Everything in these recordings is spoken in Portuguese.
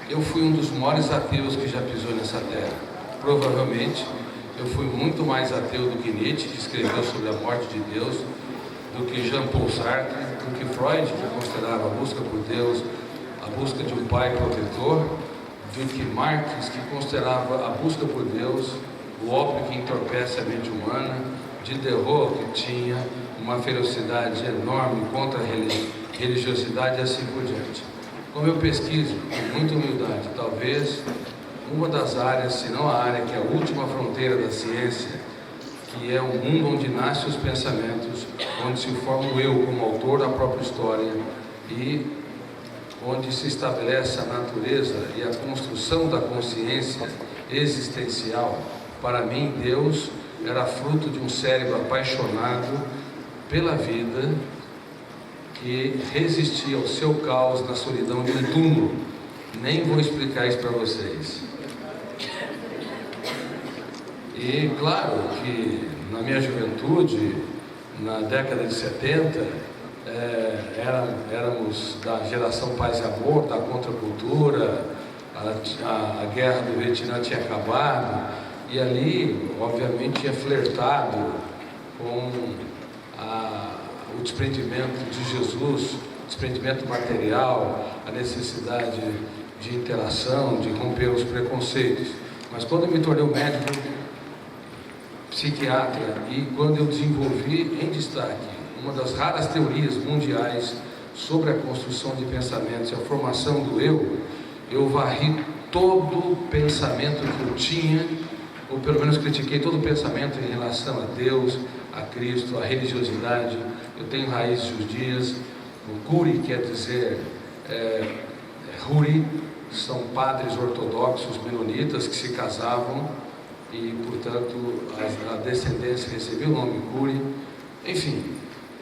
eu fui um dos maiores ateus que já pisou nessa terra. Provavelmente eu fui muito mais ateu do que Nietzsche, que escreveu sobre a morte de Deus, do que Jean-Paul Sartre, do que Freud, que considerava a busca por Deus, a busca de um pai protetor, do que Marx, que considerava a busca por Deus, o ópio que entorpece a mente humana, de Diderot, que tinha uma ferocidade enorme contra a religiosidade e assim por diante. Como eu pesquiso com muita humildade, talvez uma das áreas, se não a área que é a última fronteira da ciência, que é o mundo onde nascem os pensamentos, onde se forma o eu como autor da própria história e onde se estabelece a natureza e a construção da consciência existencial. Para mim, Deus era fruto de um cérebro apaixonado pela vida, que resistia ao seu caos na solidão de um túmulo. Nem vou explicar isso para vocês. E claro que na minha juventude, na década de 70, éramos da geração paz e amor, da contracultura, a guerra do Vietnã tinha acabado, e ali, obviamente, tinha flertado com o desprendimento de Jesus, desprendimento material, a necessidade de interação, de romper os preconceitos. Mas quando eu me tornei médico, psiquiatra, e quando eu desenvolvi em destaque uma das raras teorias mundiais sobre a construção de pensamentos e a formação do eu varri todo o pensamento que eu tinha, ou pelo menos critiquei todo o pensamento em relação a Deus, a Cristo, a religiosidade. Eu tenho raízes judias. O Guri quer dizer Huri, são padres ortodoxos menonitas que se casavam e, portanto, a descendência recebeu o nome Guri. Enfim,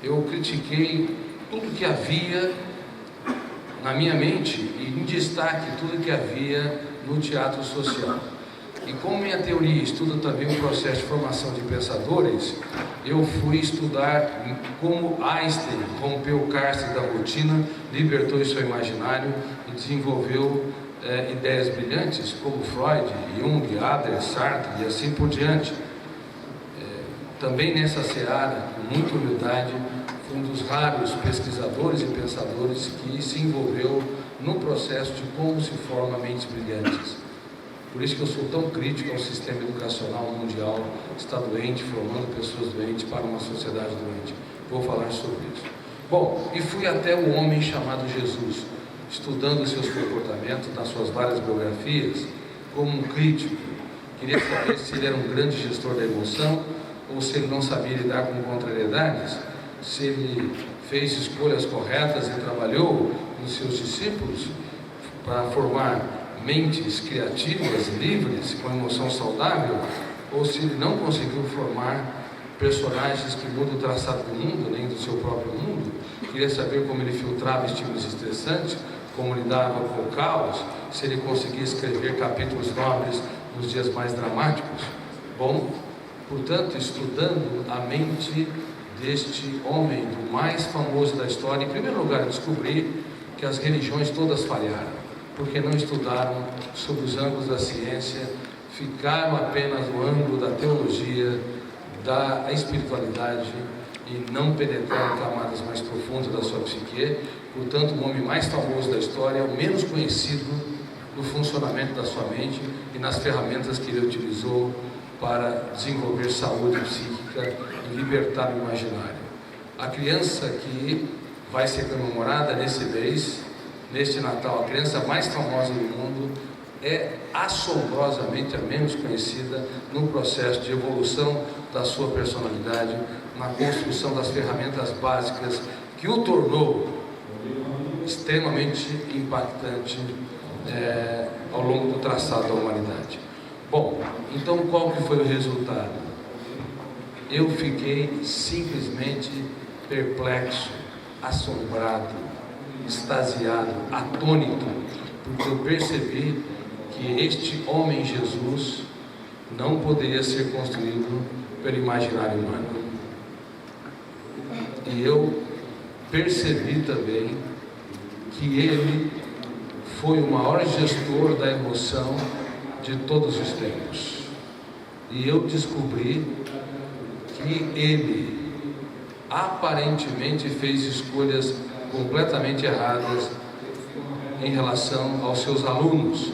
eu critiquei tudo que havia na minha mente e, em destaque, tudo que havia no teatro social. E como minha teoria estuda também o processo de formação de pensadores, eu fui estudar como Einstein rompeu o cárcere da rotina, libertou o seu imaginário e desenvolveu ideias brilhantes, como Freud, Jung, Adler, Sartre e assim por diante. Também nessa seara, com muita humildade, fui um dos raros pesquisadores e pensadores que se envolveu no processo de como se formam mentes brilhantes. Por isso que eu sou tão crítico ao sistema educacional mundial, que está doente, formando pessoas doentes para uma sociedade doente. Vou falar sobre isso. Bom, e fui até o homem chamado Jesus, estudando seus comportamentos nas suas várias biografias, como um crítico. Queria saber se ele era um grande gestor da emoção, ou se ele não sabia lidar com contrariedades, se ele fez escolhas corretas e trabalhou com seus discípulos para formar mentes criativas, livres, com emoção saudável, ou se ele não conseguiu formar personagens que mudam o traçado do mundo, nem do seu próprio mundo. Queria saber como ele filtrava estímulos estressantes, como lidava com o caos, se ele conseguia escrever capítulos nobres nos dias mais dramáticos. Bom, portanto, estudando a mente deste homem, do mais famoso da história, em primeiro lugar, descobri que as religiões todas falharam, porque não estudaram sob os ângulos da ciência, ficaram apenas no ângulo da teologia, da espiritualidade e não penetraram camadas mais profundas da sua psique. Portanto, o homem mais famoso da história é o menos conhecido no funcionamento da sua mente e nas ferramentas que ele utilizou para desenvolver saúde psíquica e libertar o imaginário. A criança que vai ser comemorada nesse mês, neste Natal, a criança mais famosa do mundo, é assombrosamente a menos conhecida no processo de evolução da sua personalidade, na construção das ferramentas básicas que o tornou extremamente impactante ao longo do traçado da humanidade. Bom, então qual que foi o resultado? Eu fiquei simplesmente perplexo, assombrado, extasiado, atônito, porque eu percebi que este homem Jesus não poderia ser construído pelo imaginário humano. E eu percebi também que ele foi o maior gestor da emoção de todos os tempos. E eu descobri que ele aparentemente fez escolhas completamente erradas em relação aos seus alunos.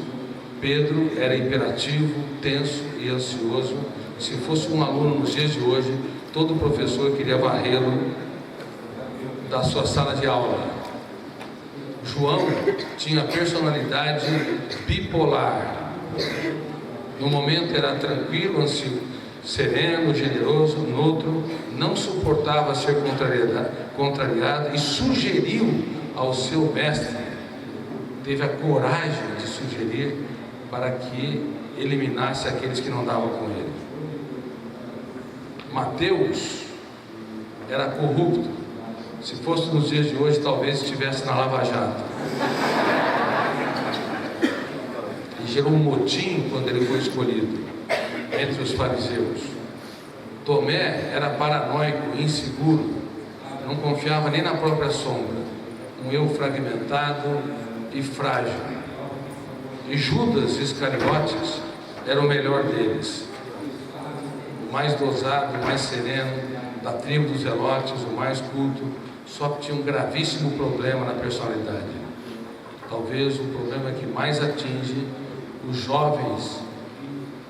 Pedro era imperativo, tenso e ansioso. Se fosse um aluno nos dias de hoje, todo professor queria varrê-lo da sua sala de aula. João tinha personalidade bipolar. No momento era tranquilo, sereno, generoso. No outro, não suportava ser contrariado e sugeriu ao seu mestre, teve a coragem de sugerir para que eliminasse aqueles que não davam com ele. Mateus era corrupto. Se fosse nos dias de hoje, talvez estivesse na Lava Jato. E gerou um motim quando ele foi escolhido entre os fariseus. Tomé era paranoico, inseguro, não confiava nem na própria sombra, um eu fragmentado e frágil. E Judas Iscariotes era o melhor deles, o mais dosado, o mais sereno, da tribo dos Zelotes, o mais culto, só que tinha um gravíssimo problema na personalidade. Talvez o problema que mais atinge os jovens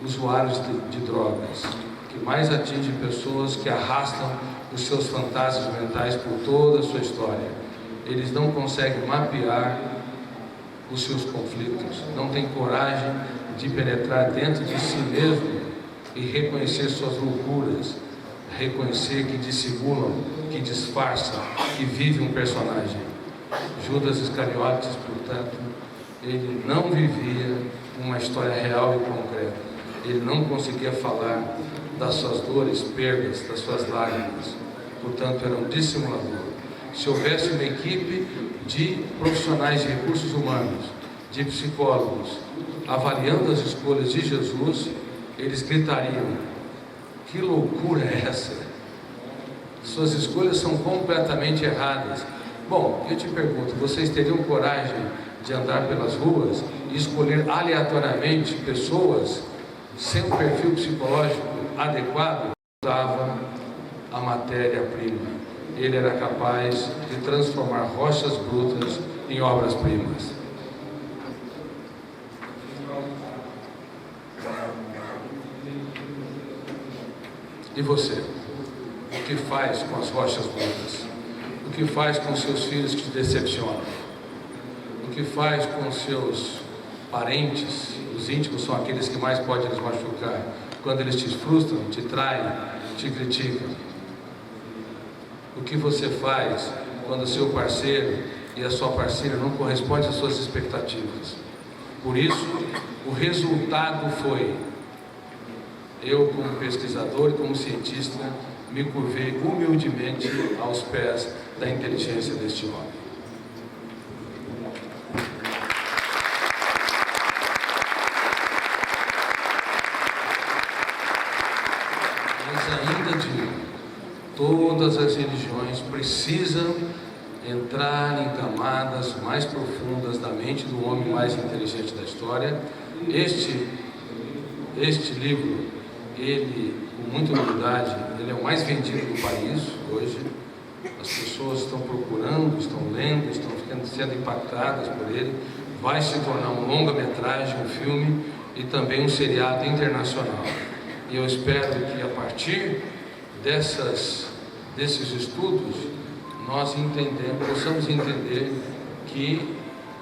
usuários de drogas, que mais atinge pessoas que arrastam os seus fantasmas mentais por toda a sua história. Eles não conseguem mapear os seus conflitos, não têm coragem de penetrar dentro de si mesmo e reconhecer suas loucuras, reconhecer que dissimulam, que disfarçam, que vive um personagem. Judas Iscariotes, portanto, ele não vivia uma história real e concreta. Ele não conseguia falar das suas dores, perdas, das suas lágrimas. Portanto, era um dissimulador. Se houvesse uma equipe de profissionais de recursos humanos, de psicólogos, avaliando as escolhas de Jesus, eles gritariam: que loucura é essa? Suas escolhas são completamente erradas. Bom, eu te pergunto, vocês teriam coragem de andar pelas ruas e escolher aleatoriamente pessoas sem um perfil psicológico adequado? Usava a matéria-prima. Ele era capaz de transformar rochas brutas em obras-primas. E você? O que faz com as rochas brutas? O que faz com seus filhos que te decepcionam? O que faz com seus parentes? Os íntimos são aqueles que mais podem nos machucar. Quando eles te frustram, te traem, te criticam. O que você faz quando o seu parceiro e a sua parceira não correspondem às suas expectativas? Por isso, o resultado foi: eu, como pesquisador e como cientista, me curvei humildemente aos pés da inteligência deste homem. Mas ainda digo, todas as religiões precisam entrar em camadas mais profundas da mente do homem mais inteligente da história. Este livro, ele, com muita humildade, ele é o mais vendido do país hoje. As pessoas estão procurando, estão lendo, estão sendo impactadas por ele. Vai se tornar um longa-metragem, um filme e também um seriado internacional. E eu espero que a partir desses estudos nós possamos entender que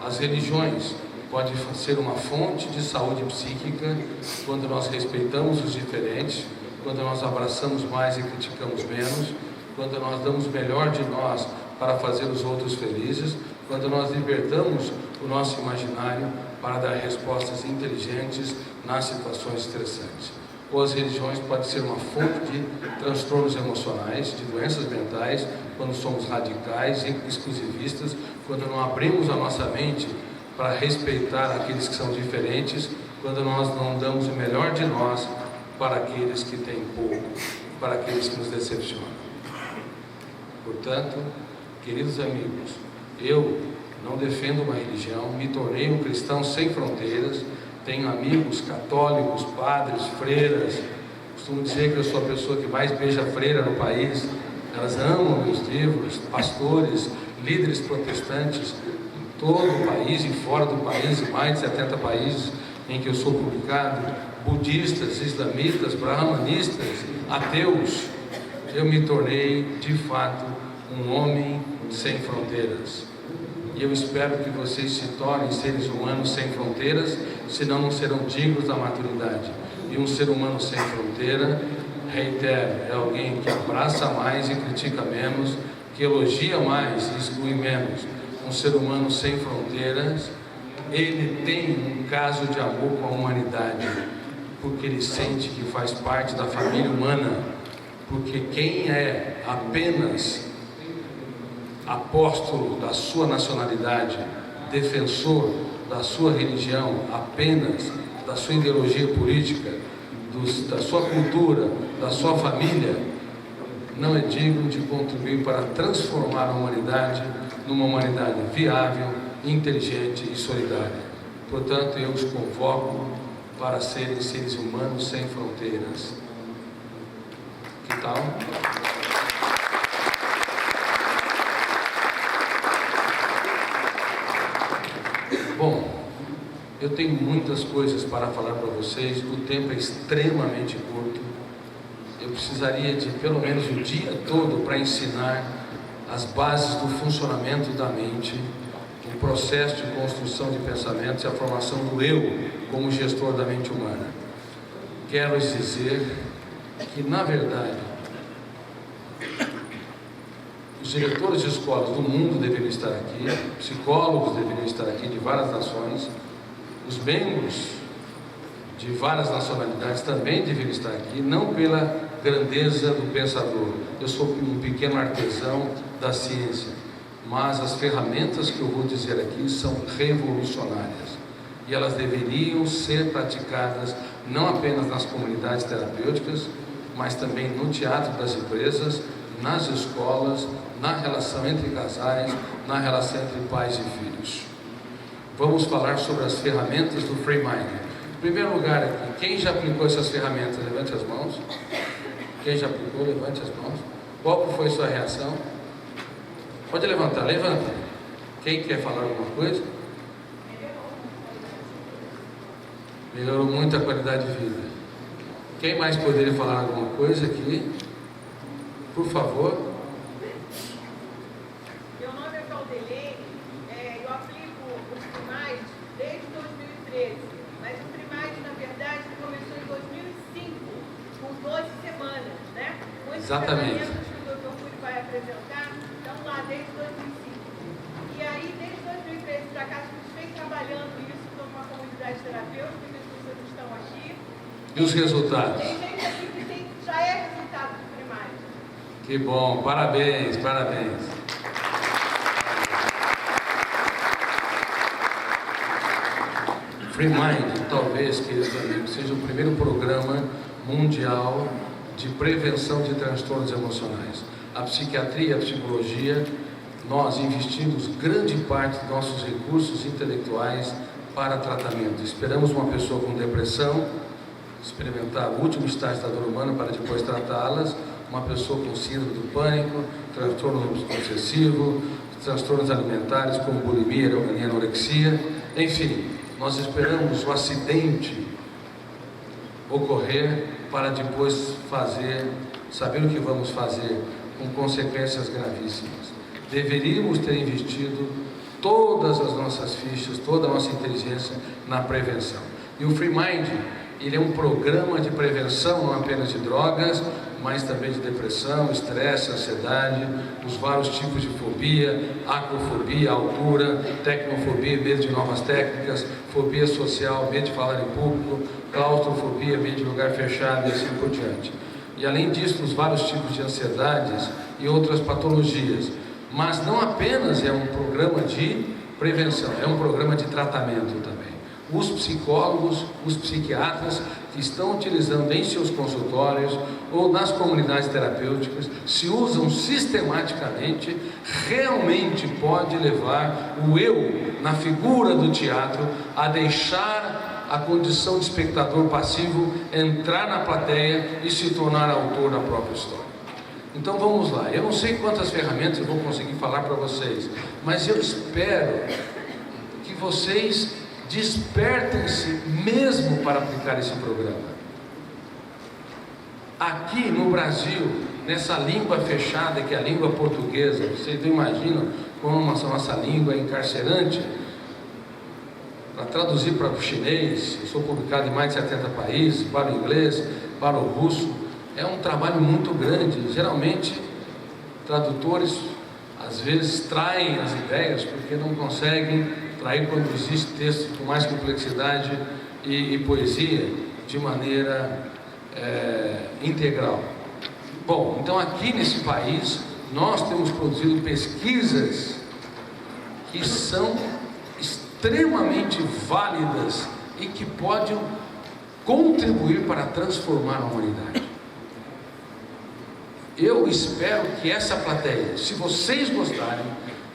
as religiões podem ser uma fonte de saúde psíquica quando nós respeitamos os diferentes, quando nós abraçamos mais e criticamos menos, quando nós damos o melhor de nós para fazer os outros felizes, quando nós libertamos o nosso imaginário para dar respostas inteligentes nas situações estressantes. Ou as religiões podem ser uma fonte de transtornos emocionais, de doenças mentais, quando somos radicais e exclusivistas, quando não abrimos a nossa mente para respeitar aqueles que são diferentes, quando nós não damos o melhor de nós para aqueles que têm pouco, para aqueles que nos decepcionam. Portanto, queridos amigos, eu não defendo uma religião, me tornei um cristão sem fronteiras, tenho amigos católicos, padres, freiras. Costumo dizer que eu sou a pessoa que mais beija freira no país. Elas amam meus livros, pastores, líderes protestantes em todo o país e fora do país, em mais de 70 países em que eu sou publicado, budistas, islamitas, brahmanistas, ateus. Eu me tornei, de fato, um homem sem fronteiras. E eu espero que vocês se tornem seres humanos sem fronteiras, senão não serão dignos da maturidade. E um ser humano sem fronteira, reitero, é alguém que abraça mais e critica menos, que elogia mais e exclui menos. Um ser humano sem fronteiras, ele tem um caso de amor com a humanidade, porque ele sente que faz parte da família humana, porque quem é apenas apóstolo da sua nacionalidade, defensor da sua religião, apenas da sua ideologia política, da sua cultura, da sua família, não é digno de contribuir para transformar a humanidade numa humanidade viável, inteligente e solidária. Portanto, eu os convoco para serem seres humanos sem fronteiras. Que tal? Bom, eu tenho muitas coisas para falar para vocês, o tempo é extremamente curto. Eu precisaria de pelo menos o dia todo para ensinar as bases do funcionamento da mente, o processo de construção de pensamentos e a formação do eu como gestor da mente humana. Quero lhes dizer que, na verdade, os diretores de escolas do mundo deveriam estar aqui, psicólogos deveriam estar aqui de várias nações, os membros de várias nacionalidades também deveriam estar aqui, não pela grandeza do pensador. Eu sou um pequeno artesão da ciência, mas as ferramentas que eu vou dizer aqui são revolucionárias e elas deveriam ser praticadas não apenas nas comunidades terapêuticas, mas também no teatro das empresas, nas escolas, na relação entre casais, na relação entre pais e filhos. Vamos falar sobre as ferramentas do Free Mind. Em primeiro lugar aqui, quem já aplicou essas ferramentas? Levante as mãos. Quem já aplicou, levante as mãos. Qual foi a sua reação? Pode levantar, levanta. Quem quer falar alguma coisa? Melhorou muito a qualidade de vida. Quem mais poderia falar alguma coisa aqui? Por favor. Meu nome é Claudelene, eu aplico o Free desde 2013, mas o Free, na verdade, começou em 2005, com 12 semanas, né? Com esses Exatamente. ferramentas que o Dr. Cury vai apresentar, estão lá desde 2005. E aí, desde 2013 para cá, a gente vem trabalhando isso com uma comunidade terapêutica, que as pessoas estão aqui. E os resultados? Tem gente aqui que já é resultado do Free. Que bom, parabéns, parabéns. Free Mind, talvez, queridos amigos, seja o primeiro programa mundial de prevenção de transtornos emocionais. A psiquiatria e a psicologia, nós investimos grande parte dos nossos recursos intelectuais para tratamento. Esperamos uma pessoa com depressão experimentar o último estágio da dor humana para depois tratá-las, uma pessoa com síndrome do pânico, transtorno obsessivo, transtornos alimentares como bulimia e anorexia, enfim, nós esperamos o acidente ocorrer para depois saber o que vamos fazer com consequências gravíssimas. Deveríamos ter investido todas as nossas fichas, toda a nossa inteligência na prevenção. E o Free Mind, ele é um programa de prevenção não apenas de drogas, mas também de depressão, estresse, ansiedade, os vários tipos de fobia, acrofobia, altura, tecnofobia, medo de novas técnicas, fobia social, medo de falar em público, claustrofobia, medo de lugar fechado e assim por diante. E além disso, os vários tipos de ansiedades e outras patologias. Mas não apenas é um programa de prevenção, é um programa de tratamento também. os psicólogos, os psiquiatras que estão utilizando em seus consultórios ou nas comunidades terapêuticas, se usam sistematicamente, realmente pode levar o eu, na figura do teatro, a deixar a condição de espectador passivo, entrar na plateia e se tornar autor da própria história. Então vamos lá, eu não sei quantas ferramentas eu vou conseguir falar para vocês, mas eu espero que vocês despertem-se mesmo para aplicar esse programa. Aqui no Brasil, nessa língua fechada que é a língua portuguesa, vocês não imaginam como a nossa língua é encarcerante. Para traduzir para o chinês, eu sou publicado em mais de 70 países, para o inglês, para o russo, é um trabalho muito grande. Geralmente, tradutores às vezes traem as ideias porque não conseguem trair quando existe texto com mais complexidade e poesia de maneira integral. Bom, então aqui nesse país nós temos produzido pesquisas que são extremamente válidas e que podem contribuir para transformar a humanidade. Eu espero que essa plateia, se vocês gostarem,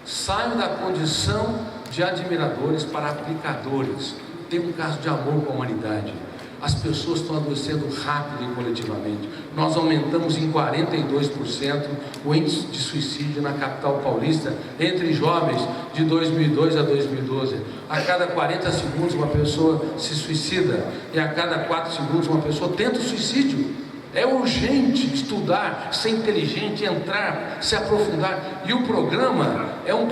saiam da condição de admiradores para aplicadores. Tem um caso de amor com a humanidade. As pessoas estão adoecendo rápido e coletivamente. Nós aumentamos em 42% o índice de suicídio na capital paulista entre jovens de 2002 a 2012. A cada 40 segundos uma pessoa se suicida e a cada 4 segundos uma pessoa tenta o suicídio. É urgente estudar, ser inteligente, entrar, se aprofundar. E o programa é um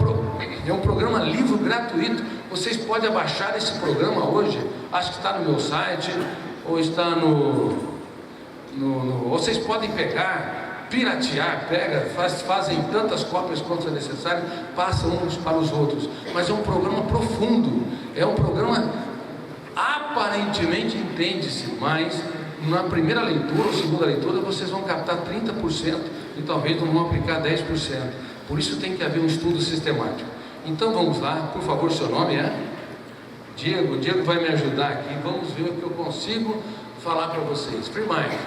programa livre, gratuito. Vocês podem abaixar esse programa hoje. Acho que está no meu site, ou está vocês podem pegar, piratear, fazem tantas cópias quanto é necessário, passam uns para os outros. Mas é um programa profundo, é um programa aparentemente entende-se, mas na primeira leitura ou segunda leitura vocês vão captar 30% e talvez não vão aplicar 10%. Por isso tem que haver um estudo sistemático. Então vamos lá, por favor, seu nome é? Diego. O Diego vai me ajudar aqui. Vamos ver o que eu consigo falar para vocês. Free Mind.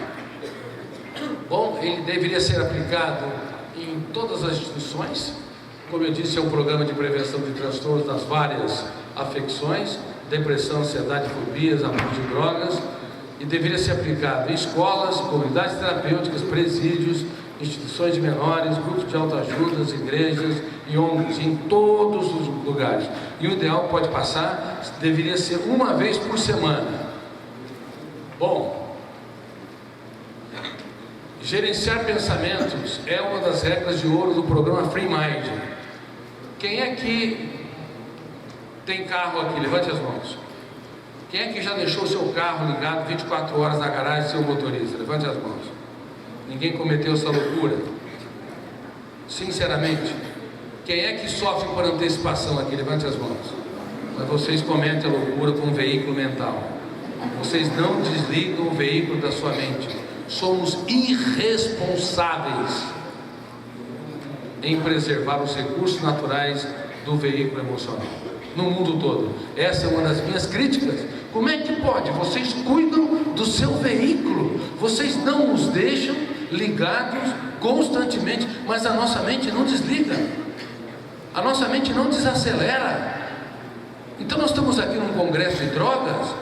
Bom, ele deveria ser aplicado em todas as instituições. Como eu disse, é um programa de prevenção de transtornos das várias afecções, depressão, ansiedade, fobias, abuso de drogas. E deveria ser aplicado em escolas, comunidades terapêuticas, presídios, instituições de menores, grupos de autoajudas, igrejas e ONGs, em todos os lugares. E o ideal pode passar, deveria ser uma vez por semana. Bom, gerenciar pensamentos é uma das regras de ouro do programa Free Mind. Quem é que tem carro aqui? Levante as mãos. Quem é que já deixou seu carro ligado 24 horas na garagem, seu motorista? Levante as mãos. Ninguém cometeu essa loucura? Sinceramente, quem é que sofre por antecipação aqui? Levante as mãos. Mas vocês cometem a loucura com um veículo mental. Vocês não desligam o veículo da sua mente. Somos irresponsáveis em preservar os recursos naturais do veículo emocional no mundo todo. Essa é uma das minhas críticas. Como é que pode? Vocês cuidam do seu veículo, vocês não nos deixam ligados constantemente, mas a nossa mente não desliga, a nossa mente não desacelera. Então nós estamos aqui num congresso de drogas,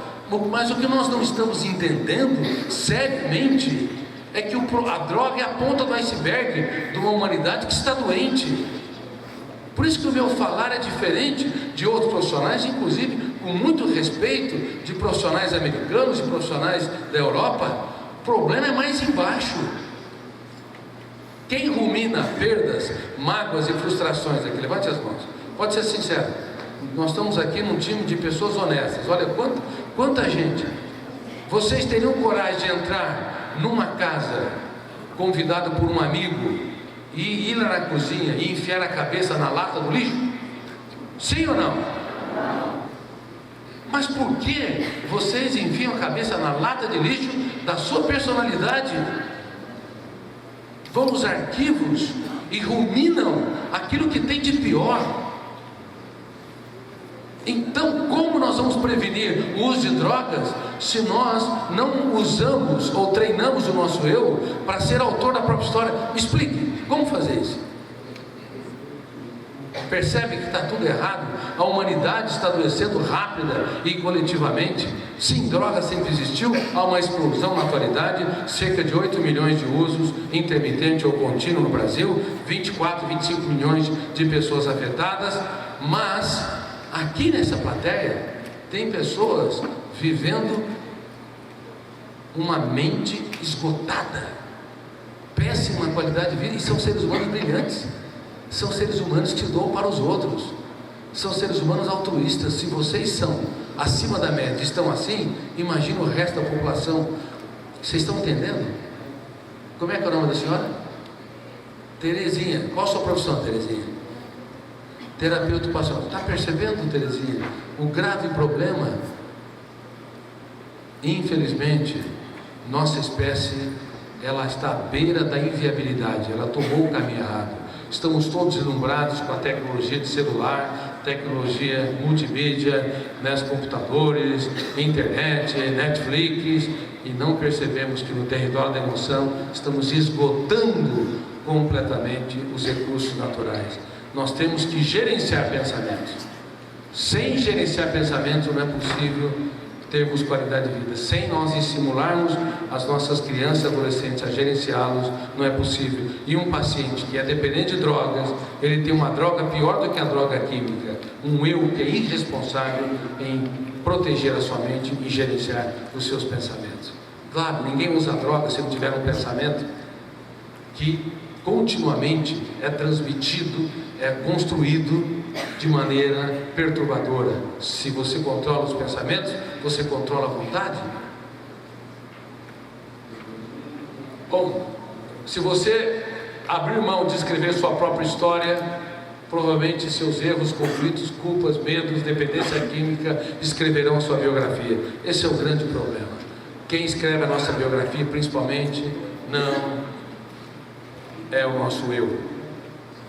mas o que nós não estamos entendendo seriamente é que a droga é a ponta do iceberg de uma humanidade que está doente. Por isso que o meu falar é diferente de outros profissionais, inclusive com muito respeito de profissionais americanos e profissionais da Europa. O problema é mais embaixo. Quem rumina perdas, mágoas e frustrações aqui? Levante as mãos. Pode ser sincero. Nós estamos aqui num time de pessoas honestas. Olha quanta gente. Vocês teriam coragem de entrar numa casa convidado por um amigo e ir lá na cozinha e enfiar a cabeça na lata do lixo? Sim ou não? Mas por que vocês enfiam a cabeça na lata de lixo da sua personalidade? Vão nos arquivos e ruminam aquilo que tem de pior. Então, como nós vamos prevenir o uso de drogas se nós não usamos ou treinamos o nosso eu para ser autor da própria história? Me explique, como fazer isso? Percebe que está tudo errado? A humanidade está adoecendo rápida e coletivamente. Sim, droga sempre existiu, há uma explosão na atualidade, cerca de 8 milhões de usos, intermitente ou contínuo no Brasil, 24, 25 milhões de pessoas afetadas, mas aqui nessa plateia tem pessoas vivendo uma mente esgotada, péssima qualidade de vida, e são seres humanos brilhantes. São seres humanos que doam para os outros, são seres humanos altruístas. Se vocês são acima da média, estão assim, imagina o resto da população. Vocês estão entendendo? Como é que é o nome da senhora? Terezinha. Qual a sua profissão, Terezinha? Terapeuta ocupacional. Está percebendo, Terezinha, o grave problema? Infelizmente, nossa espécie, ela está à beira da inviabilidade, ela tomou o caminho errado. Estamos todos deslumbrados com a tecnologia de celular, tecnologia multimídia, computadores, internet, Netflix, e não percebemos que no território da emoção estamos esgotando completamente os recursos naturais. Nós temos que gerenciar pensamentos. Sem gerenciar pensamentos não é possível termos qualidade de vida. Sem nós estimularmos as nossas crianças e adolescentes a gerenciá-los, não é possível. E um paciente que é dependente de drogas, ele tem uma droga pior do que a droga química, um eu que é irresponsável em proteger a sua mente e gerenciar os seus pensamentos. Claro, ninguém usa droga se não tiver um pensamento que continuamente é transmitido, é construído de maneira perturbadora. Se você controla os pensamentos, você controla a vontade. Bom, se você abrir mão de escrever sua própria história, provavelmente seus erros, conflitos, culpas, medos, dependência química escreverão a sua biografia. Esse é o grande problema. Quem escreve a nossa biografia, principalmente, não é o nosso eu.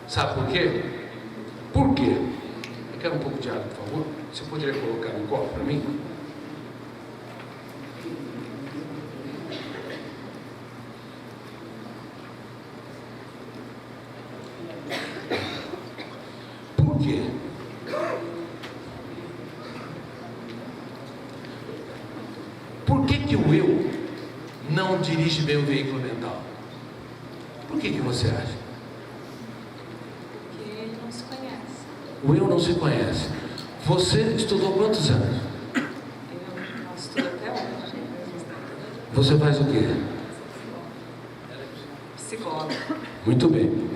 Sabe por quê? Por quê? Eu quero um pouco de água, por favor. Você poderia colocar um copo para mim? Por quê? Por que o eu não dirige bem o veículo mental? Por que você acha? Porque ele não se conhece. O eu não se conhece. Você estudou quantos anos? Eu não estudo até hoje. Você faz o quê? Psicólogo. Muito bem.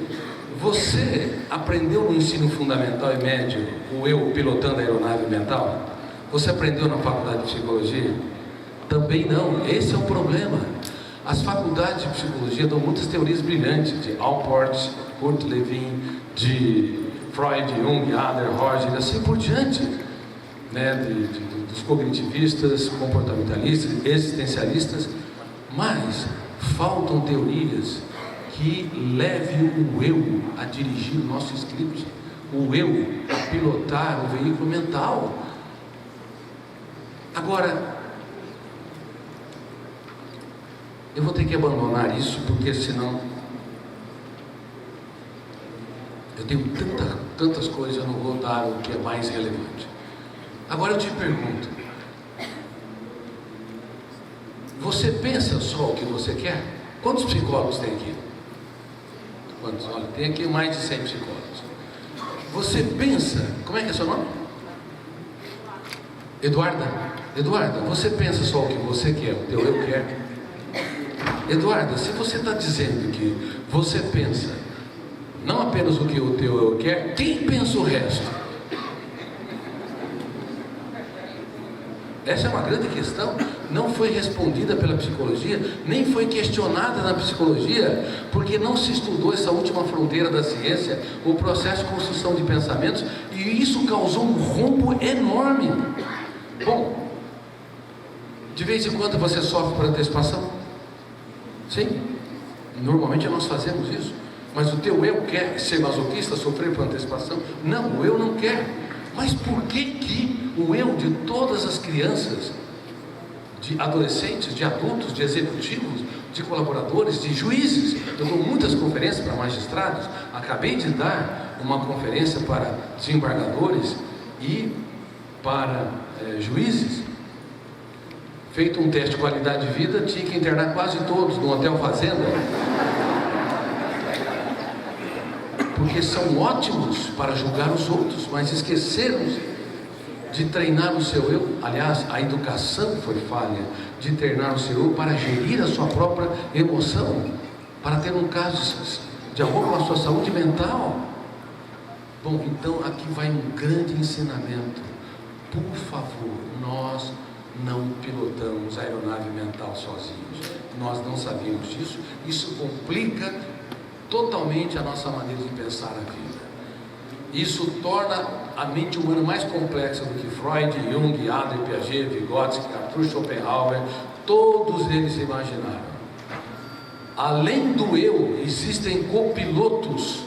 Você aprendeu no ensino fundamental e médio o eu pilotando a aeronave mental? Você aprendeu na faculdade de psicologia? Também não. Esse é o problema. As faculdades de psicologia dão muitas teorias brilhantes, de Alport, Kurt Lewin, de Freud, Jung, Adler, Roger, assim por diante, dos cognitivistas, comportamentalistas, existencialistas, mas faltam teorias que levem o eu a dirigir o nosso script, o eu a pilotar o veículo mental. Agora, eu vou ter que abandonar isso, porque senão eu tenho tantas coisas, eu não vou dar o que é mais relevante. Agora eu te pergunto, você pensa só o que você quer? Quantos psicólogos tem aqui? Quantos? Olha, tem aqui mais de 100 psicólogos. Você pensa, como é que é seu nome? Eduarda, você pensa só o que você quer, o teu eu quer? Eduarda, se você está dizendo que você pensa não apenas o que o teu eu quer, quem pensa o resto? Essa é uma grande questão, não foi respondida pela psicologia, nem foi questionada na psicologia, porque não se estudou essa última fronteira da ciência, o processo de construção de pensamentos, e isso causou um rombo enorme. Bom, de vez em quando você sofre por antecipação? Sim, normalmente nós fazemos isso. Mas o teu eu quer ser masoquista, sofrer por antecipação? Não, o eu não quer. Mas por que o eu de todas as crianças, de adolescentes, de adultos, de executivos, de colaboradores, de juízes? Eu dou muitas conferências para magistrados, acabei de dar uma conferência para desembargadores e para juízes. Feito um teste de qualidade de vida, tinha que internar quase todos no Hotel Fazenda, porque são ótimos para julgar os outros, mas esqueceram de treinar o seu eu. Aliás, a educação foi falha de treinar o seu eu para gerir a sua própria emoção, para ter um caso de amor com a sua saúde mental. Bom, então aqui vai um grande ensinamento. Por favor, nós não pilotamos a aeronave mental sozinhos. Nós não sabemos disso. Isso complica totalmente a nossa maneira de pensar a vida. Isso torna a mente humana mais complexa do que Freud, Jung, Adler, Piaget, Vygotsky, Arthur Schopenhauer, todos eles imaginaram. Além do eu, existem copilotos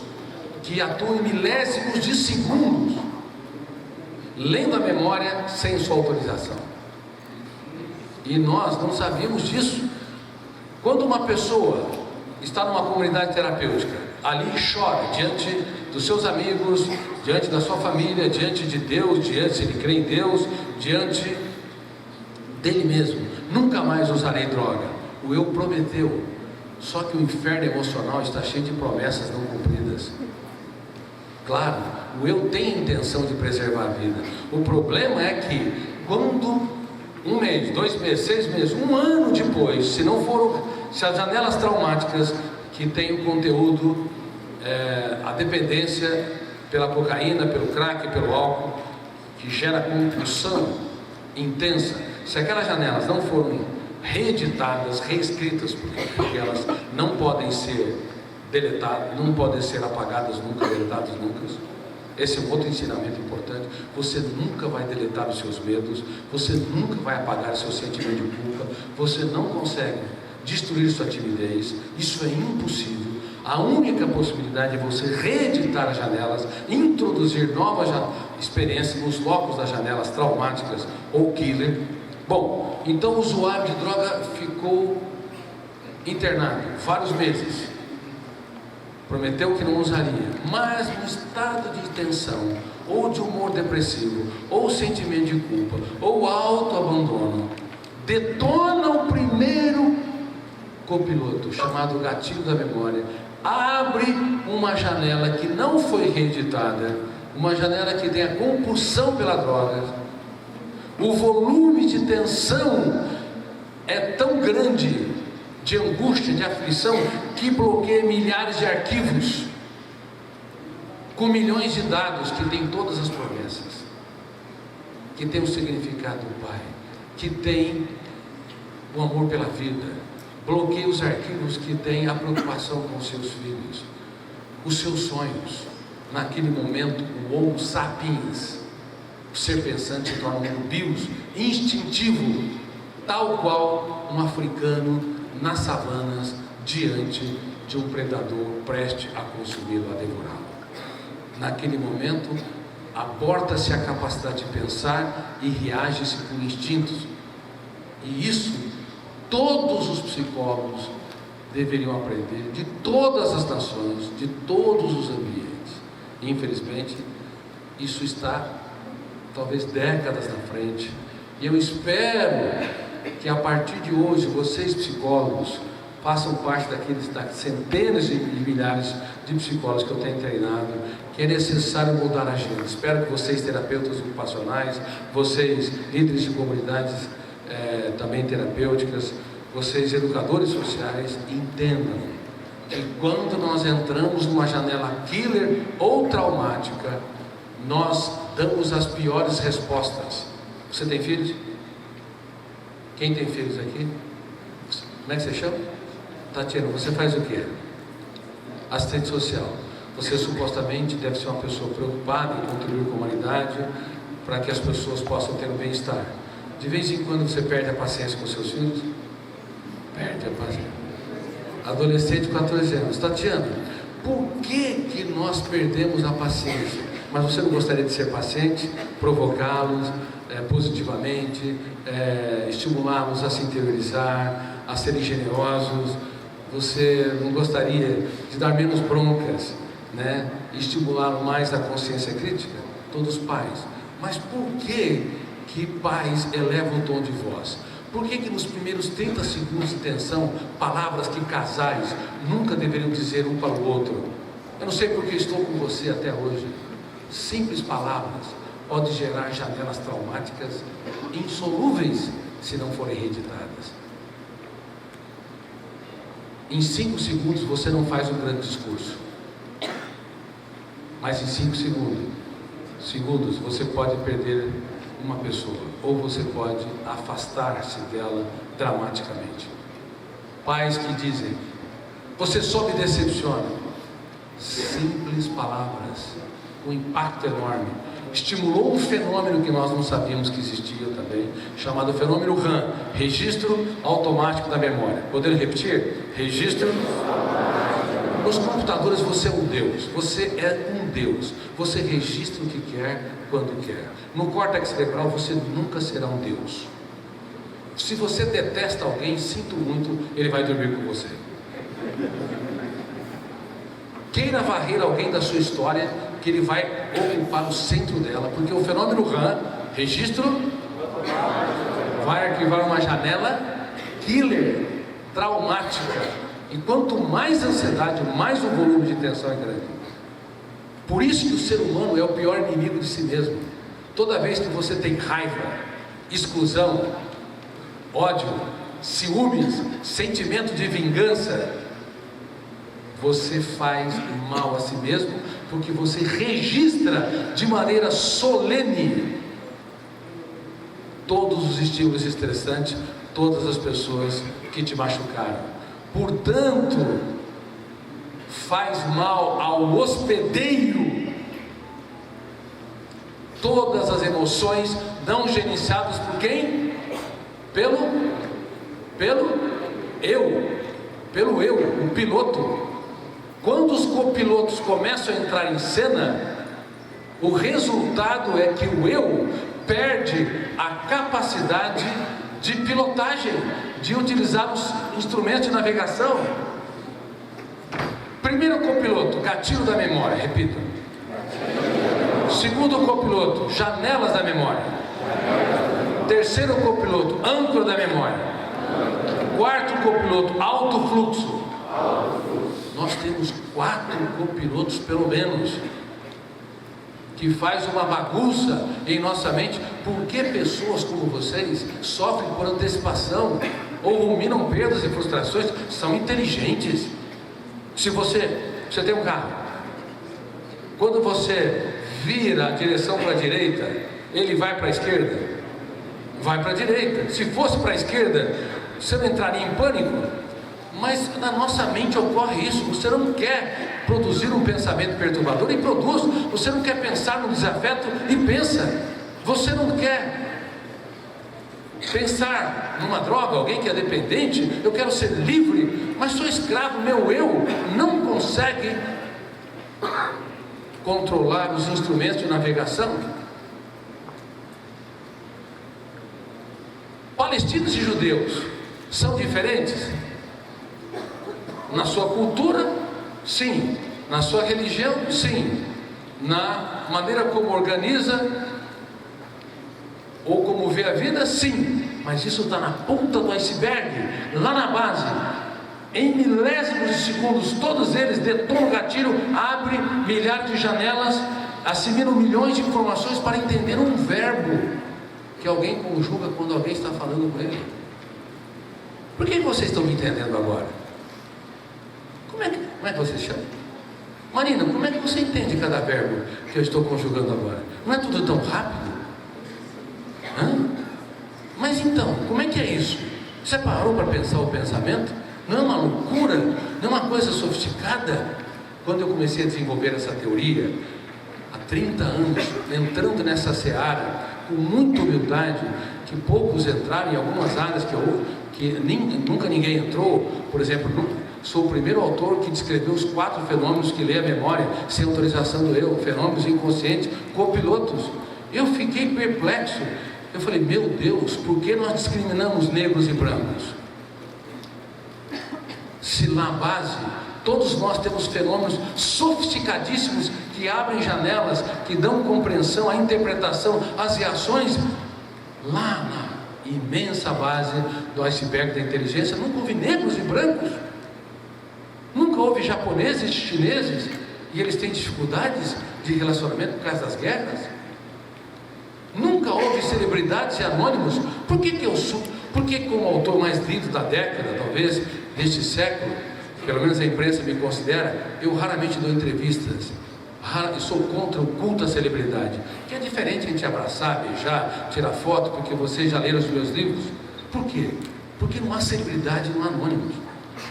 que atuam em milésimos de segundos, lendo a memória sem sua autorização. E nós não sabíamos disso. Quando uma pessoa está numa comunidade terapêutica, ali chora diante dos seus amigos, diante da sua família, diante de Deus, diante, se ele crê em Deus, diante dele mesmo: nunca mais usarei droga. O eu prometeu. Só que o inferno emocional está cheio de promessas não cumpridas. Claro, o eu tem a intenção de preservar a vida. O problema é que quando 1 mês, 2 meses, 6 meses, 1 ano depois, se as janelas traumáticas que têm o conteúdo, a dependência pela cocaína, pelo crack, pelo álcool, que gera compulsão intensa, se aquelas janelas não foram reeditadas, reescritas, porque elas não podem ser deletadas, não podem ser apagadas nunca, deletadas nunca. Esse é um outro ensinamento importante. Você nunca vai deletar os seus medos, você nunca vai apagar seu sentimento de culpa, você não consegue destruir sua timidez, isso é impossível. A única possibilidade é você reeditar as janelas, introduzir novas experiências nos locos das janelas traumáticas ou killer. Bom, então o usuário de droga ficou internado vários meses. Prometeu que não usaria, mas no estado de tensão, ou de humor depressivo, ou sentimento de culpa, ou autoabandono, detona o primeiro copiloto, chamado gatilho da memória, abre uma janela que não foi reeditada, uma janela que tem a compulsão pela droga. O volume de tensão é tão grande, de angústia, de aflição, que bloqueia milhares de arquivos, com milhões de dados, que tem todas as promessas, que tem o significado do Pai, que tem o amor pela vida. Bloqueia os arquivos que tem a preocupação com os seus filhos, os seus sonhos. Naquele momento, o Homo sapiens, o ser pensante, se torna um bios instintivo, tal qual um africano nas savanas, diante de um predador prestes a consumi-lo, a devorá-lo. Naquele momento, aborta-se a capacidade de pensar e reage-se por instintos. E isso, todos os psicólogos deveriam aprender, de todas as nações, de todos os ambientes. Infelizmente, isso está talvez décadas na frente. E eu espero que a partir de hoje, vocês psicólogos, façam parte das centenas de milhares de psicólogos que eu tenho treinado, que é necessário mudar a agenda. Espero que vocês, terapeutas ocupacionais, vocês, líderes de comunidades também terapêuticas, vocês, educadores sociais, entendam que quando nós entramos numa janela killer ou traumática, nós damos as piores respostas. Você tem filhos? Quem tem filhos aqui? Como é que você chama? Tatiana, você faz o quê? Assistente social. Você supostamente deve ser uma pessoa preocupada em contribuir com a humanidade, para que as pessoas possam ter um bem-estar. De vez em quando você perde a paciência com seus filhos? Perde a paciência. Adolescente de 14 anos. Tatiana, Por que nós perdemos a paciência? Mas você não gostaria de ser paciente? Provocá-los positivamente, estimulá-los a se interiorizar, a serem generosos. Você não gostaria de dar menos broncas, né? Estimular mais a consciência crítica? Todos pais. Mas por que pais elevam o tom de voz? Por que nos primeiros 30 segundos de tensão, palavras que casais nunca deveriam dizer um para o outro? Eu não sei porque estou com você até hoje. Simples palavras podem gerar janelas traumáticas insolúveis se não forem reeditadas. Em 5 segundos você não faz um grande discurso, mas em 5 segundos você pode perder uma pessoa, ou você pode afastar-se dela dramaticamente. Pais que dizem: você só me decepciona. Simples palavras com impacto enorme. Estimulou um fenômeno que nós não sabíamos que existia também, chamado fenômeno RAM, registro automático da memória. Podemos repetir? Registro. Nos computadores você é um Deus, você é um Deus, você registra o que quer, quando quer. No córtex cerebral você nunca será um Deus. Se você detesta alguém, sinto muito, ele vai dormir com você. Queira varrer alguém da sua história, que ele vai ocupar o centro dela, porque o fenômeno RAM, registro, vai arquivar uma janela killer, traumática. E quanto mais ansiedade, mais o volume de tensão é grande. Por isso que o ser humano é o pior inimigo de si mesmo. Toda vez que você tem raiva, exclusão, ódio, ciúmes, sentimento de vingança, você faz mal a si mesmo, porque você registra de maneira solene todos os estímulos estressantes, todas as pessoas que te machucaram. Portanto, faz mal ao hospedeiro todas as emoções não gerenciadas por quem? Pelo eu, o piloto. Quando os copilotos começam a entrar em cena, o resultado é que o eu perde a capacidade de pilotagem, de utilizar os instrumentos de navegação. Primeiro copiloto, gatilho da memória, repita. Segundo copiloto, janelas da memória. Terceiro copiloto, âncora da memória. Quarto copiloto, alto fluxo. Nós temos 4 copilotos pelo menos, que faz uma bagunça em nossa mente. Por que pessoas como vocês sofrem por antecipação ou ruminam perdas e frustrações? São inteligentes. Se você tem um carro, quando você vira a direção para a direita, ele vai para a esquerda? Vai para a direita. Se fosse para a esquerda, você não entraria em pânico? Mas na nossa mente ocorre isso. Você não quer produzir um pensamento perturbador e produz. Você não quer pensar no desafeto e pensa. Você não quer pensar numa droga, alguém que é dependente. Eu quero ser livre, mas sou escravo. Meu eu não consegue controlar os instrumentos de navegação. Palestinos e judeus são diferentes? Na sua cultura, sim. Na sua religião, sim. Na maneira como organiza ou como vê a vida, sim. Mas isso está na ponta do iceberg, lá na base. Em milésimos de segundos, todos eles detonam o gatilho, abrem milhares de janelas, assimilam milhões de informações para entender um verbo que alguém conjuga quando alguém está falando com ele. Por que vocês estão me entendendo agora? Como é que você chama? Marina, como é que você entende cada verbo que eu estou conjugando agora? Não é tudo tão rápido? Mas então, como é que é isso? Você parou para pensar o pensamento? Não é uma loucura? Não é uma coisa sofisticada? Quando eu comecei a desenvolver essa teoria, há 30 anos, entrando nessa seara, com muita humildade, que poucos entraram em algumas áreas que nunca ninguém entrou. Por exemplo, Sou o primeiro autor que descreveu os 4 fenômenos que lê a memória sem autorização do eu, fenômenos inconscientes, copilotos. Eu fiquei perplexo. Eu falei, meu Deus, por que nós discriminamos negros e brancos? Se na base, todos nós temos fenômenos sofisticadíssimos que abrem janelas, que dão compreensão, a interpretação, as reações, lá na imensa base do iceberg da inteligência, nunca houve negros e brancos, nunca houve japoneses e chineses, e eles têm dificuldades de relacionamento por causa das guerras, nunca houve celebridades e anônimos. Por que como autor mais lido da década, talvez, deste século, pelo menos a imprensa me considera, eu raramente dou entrevistas, eu sou contra o culto à celebridade, que é diferente entre abraçar, beijar, tirar foto, porque vocês já leram os meus livros. Por quê? Porque não há celebridade, não há anônimos.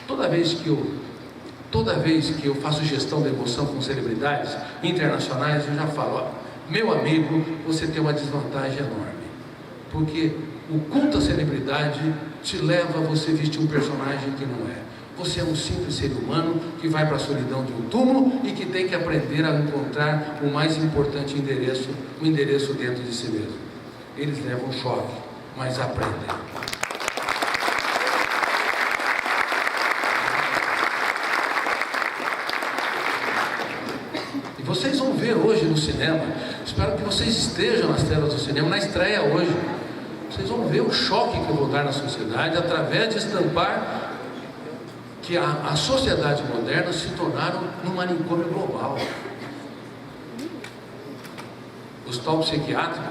Toda vez que eu faço gestão da emoção com celebridades internacionais, eu já falo, ó, meu amigo, você tem uma desvantagem enorme, porque o culto à celebridade te leva a você vestir um personagem que não é. Você é um simples ser humano que vai para a solidão de um túmulo e que tem que aprender a encontrar o mais importante endereço, o endereço dentro de si mesmo. Eles levam choque, mas aprendem. E vocês vão ver hoje no cinema, espero que vocês estejam nas telas do cinema, na estreia hoje. Vocês vão ver o choque que eu vou dar na sociedade através de estampar que a sociedade moderna se tornaram um manicômio global. O hospital psiquiátrico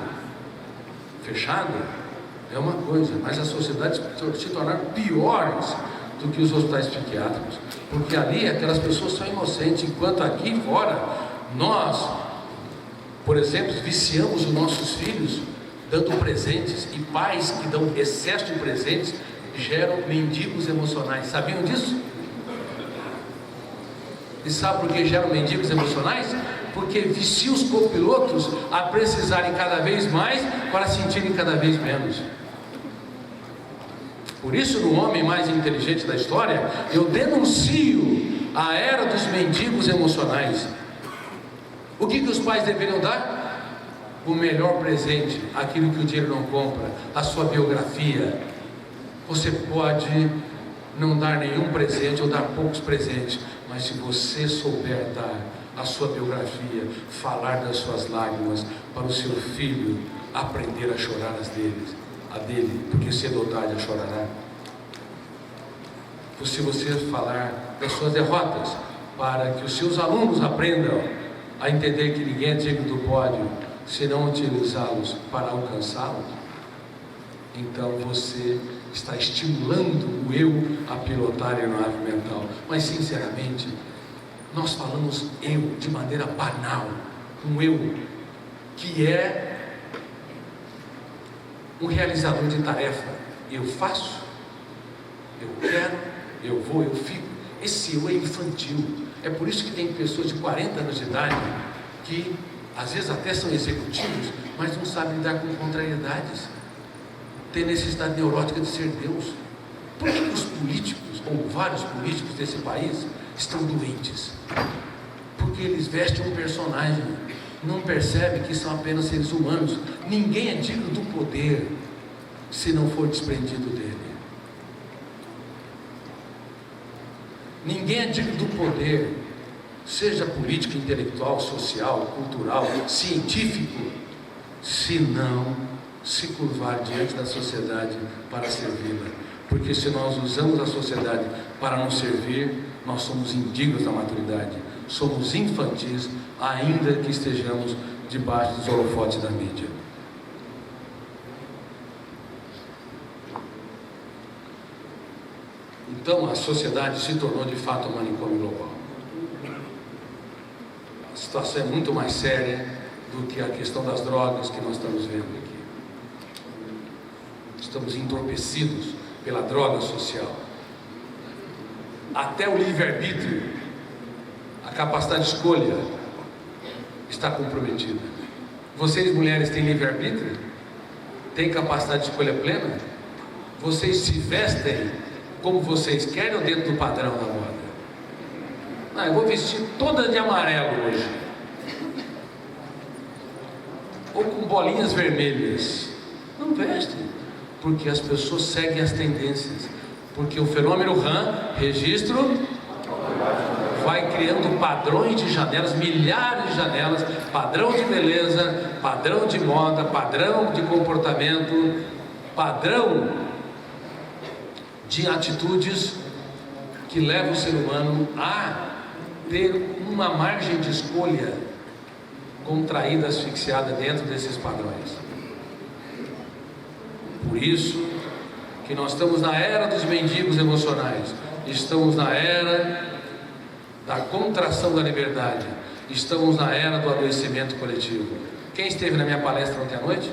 fechado é uma coisa, mas as sociedades se tornaram piores do que os hospitais psiquiátricos, porque ali aquelas pessoas são inocentes, enquanto aqui fora nós, por exemplo, viciamos os nossos filhos dando presentes, e pais que dão excesso de presentes geram mendigos emocionais. Sabiam disso? E sabe por que geram mendigos emocionais? Porque viciam os copilotos a precisarem cada vez mais para sentirem cada vez menos. Por isso, no homem mais inteligente da história, eu denuncio a era dos mendigos emocionais. O que os pais deveriam dar? O melhor presente, aquilo que o dinheiro não compra, a sua biografia. Você pode não dar nenhum presente ou dar poucos presentes, mas se você souber dar a sua biografia, falar das suas lágrimas para o seu filho aprender a chorar a dele, porque cedo ou tarde chorará. Se você falar das suas derrotas, para que os seus alunos aprendam a entender que ninguém é digno do pódio, se não utilizá-los para alcançá-los, então você está estimulando o eu a pilotar a aeronave mental. Mas sinceramente, nós falamos eu de maneira banal, um eu que é um realizador de tarefa. Eu faço, eu quero, eu vou, eu fico. Esse eu é infantil. É por isso que tem pessoas de 40 anos de idade que às vezes até são executivos, mas não sabem lidar com contrariedades, tem necessidade neurótica de ser Deus. Por que os políticos, ou vários políticos desse país, estão doentes? Porque eles vestem um personagem, não percebem que são apenas seres humanos. Ninguém é digno do poder se não for desprendido dele. Ninguém é digno do poder, seja político, intelectual, social, cultural, científico, se não se curvar diante da sociedade para servi-la. Porque se nós usamos a sociedade para nos servir, nós somos indignos da maturidade, somos infantis, ainda que estejamos debaixo dos holofotes da mídia. Então a sociedade se tornou de fato um manicômio global. A situação é muito mais séria do que a questão das drogas que nós estamos vendo aqui. Estamos entorpecidos pela droga social. Até o livre-arbítrio, a capacidade de escolha está comprometida. Vocês mulheres têm livre-arbítrio? Têm capacidade de escolha plena? Vocês se vestem como vocês querem ou dentro do padrão da moda? Não, eu vou vestir toda de amarelo hoje. Ou com bolinhas vermelhas. Não veste, porque as pessoas seguem as tendências. Porque o fenômeno RAM, registro, vai criando padrões de janelas, milhares de janelas, padrão de beleza, padrão de moda, padrão de comportamento, padrão de atitudes que leva o ser humano a ter uma margem de escolha contraída, asfixiada dentro desses padrões. Por isso que nós estamos na era dos mendigos emocionais, estamos na era da contração da liberdade, estamos na era do adoecimento coletivo. Quem esteve na minha palestra ontem à noite?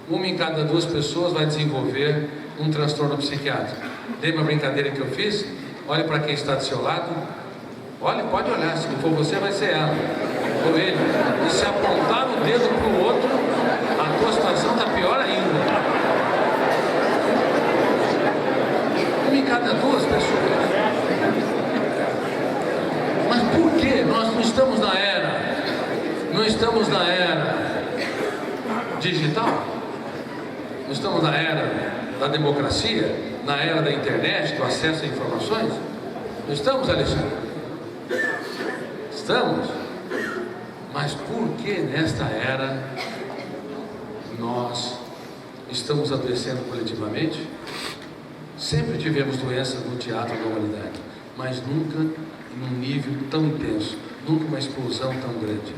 Uma em cada 2 pessoas vai desenvolver um transtorno psiquiátrico. Dei uma brincadeira que eu fiz. Olhe para quem está do seu lado. Olhe, pode olhar, se não for você vai ser ela ou ele. E se apontar o dedo para o outro, a tua situação está pior ainda. Uma em cada 2 pessoas. Mas por que nós não estamos na era? Não estamos na era digital? Não estamos na era da democracia? Na era da internet, do acesso a informações? Não estamos, Alexandre? Estamos. Mas por que nesta era nós estamos adoecendo coletivamente? Sempre tivemos doenças no teatro da humanidade, mas nunca num nível tão intenso, nunca uma explosão tão grande.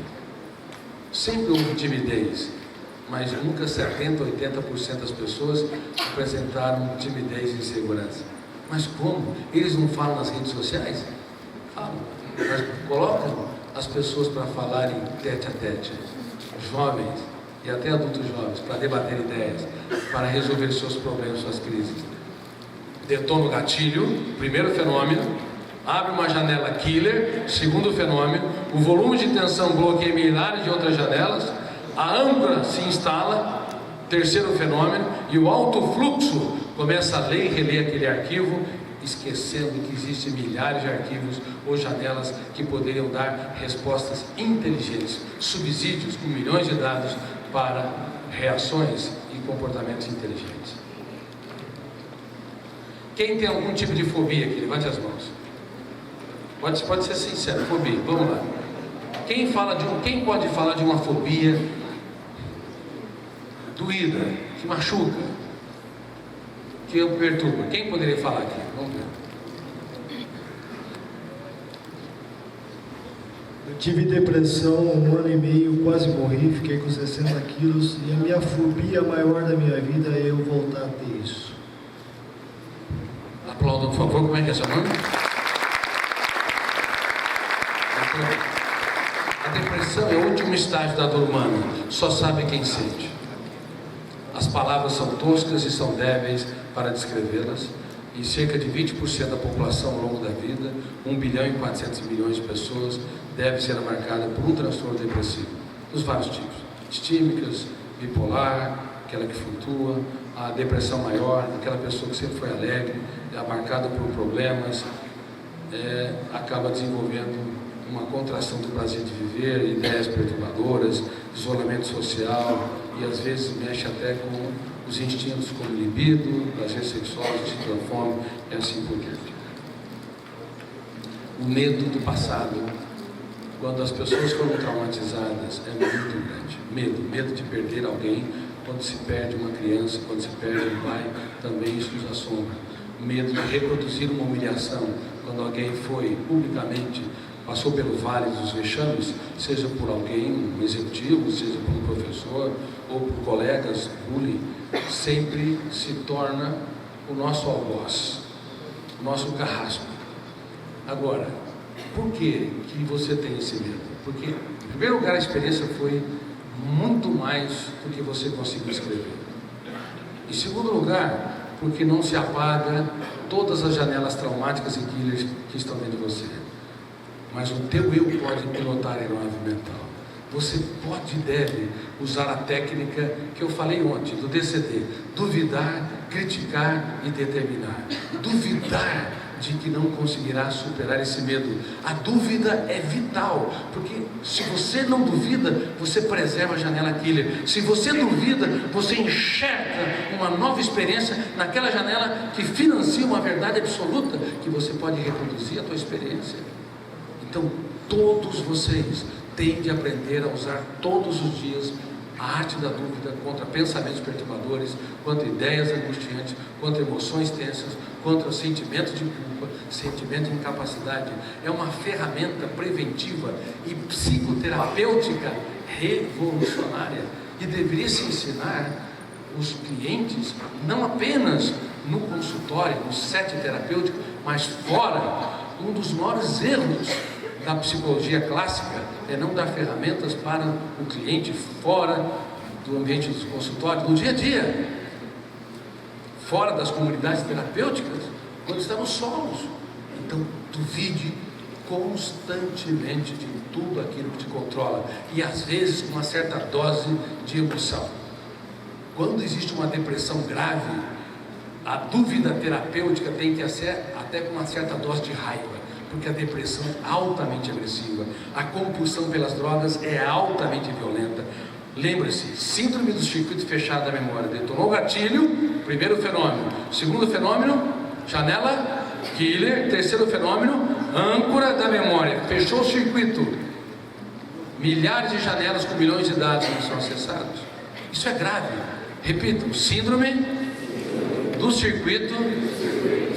Sempre houve timidez, mas nunca 70%, 80% das pessoas apresentaram timidez e insegurança. Mas como? Eles não falam nas redes sociais? Falam, mas colocam as pessoas para falarem tete a tete, jovens e até adultos jovens, para debater ideias, para resolver seus problemas, suas crises. Detona o gatilho, primeiro fenômeno. Abre uma janela killer, segundo fenômeno. O volume de tensão bloqueia milhares de outras janelas. A âncora se instala, terceiro fenômeno. E o alto fluxo começa a ler e reler aquele arquivo, esquecendo que existem milhares de arquivos ou janelas que poderiam dar respostas inteligentes, subsídios com milhões de dados para reações e comportamentos inteligentes. Quem tem algum tipo de fobia aqui? Levante as mãos. Pode ser sincero, fobia, vamos lá. Quem pode falar de uma fobia doída, que machuca, que perturba? Quem poderia falar aqui? Vamos ver. Eu tive depressão 1 ano e meio, quase morri, fiquei com 60 quilos e a minha fobia maior da minha vida é eu voltar a ter isso. Aplaudam, por favor. Como é que é seu nome? A depressão é o último estágio da dor humana. Só sabe quem sente. As palavras são toscas e são débeis para descrevê-las. E cerca de 20% da população ao longo da vida, 1 bilhão e 400 milhões de pessoas, deve ser marcada por um transtorno depressivo, dos vários tipos: distímicas, bipolar, aquela que flutua, a depressão maior, aquela pessoa que sempre foi alegre, marcada por problemas, acaba desenvolvendo uma contração do prazer de viver, ideias perturbadoras, isolamento social, e às vezes mexe até com os instintos como libido, prazer sexual, instinto da fome e assim por diante. O medo do passado, quando as pessoas foram traumatizadas, é muito grande. Medo de perder alguém. Quando se perde uma criança, quando se perde um pai, também isso nos assombra. Medo de reproduzir uma humilhação, quando alguém foi publicamente, passou pelo vale dos vexames, seja por alguém, um executivo, seja por um professor, ou por colegas, bullying, sempre se torna o nosso algoz, o nosso carrasco. Agora, por que você tem esse medo? Porque, em primeiro lugar, a experiência foi muito mais do que você conseguiu escrever. Em segundo lugar, porque não se apaga todas as janelas traumáticas e killers que estão dentro de você. Mas o teu eu pode pilotar a aeronave mental. Você pode e deve usar a técnica que eu falei ontem, do DCD: duvidar, criticar e determinar. Duvidar de que não conseguirá superar esse medo. A dúvida é vital, porque se você não duvida, você preserva a janela killer. Se você duvida, você enxerga uma nova experiência naquela janela que financia uma verdade absoluta, que você pode reproduzir a tua experiência. Então, todos vocês têm de aprender a usar todos os dias a arte da dúvida contra pensamentos perturbadores, contra ideias angustiantes, contra emoções tensas, contra sentimentos de culpa, sentimento de incapacidade. É uma ferramenta preventiva e psicoterapêutica revolucionária, e deveria se ensinar os clientes, não apenas no consultório, no set terapêutico, mas fora. Um dos maiores erros da psicologia clássica é não dar ferramentas para o cliente fora do ambiente do consultório, no dia a dia, fora das comunidades terapêuticas, quando estamos solos. Então, duvide constantemente de tudo aquilo que te controla, e às vezes com uma certa dose de emoção. Quando existe uma depressão grave, a dúvida terapêutica tem que ser até com uma certa dose de raiva, porque a depressão é altamente agressiva, a compulsão pelas drogas é altamente violenta. Lembre-se, síndrome do circuito fechado da memória. Detonou o gatilho, primeiro fenômeno. Segundo fenômeno, janela killer. Terceiro fenômeno, âncora da memória. Fechou o circuito. Milhares de janelas com milhões de dados não são acessados. Isso é grave. Repito, síndrome do circuito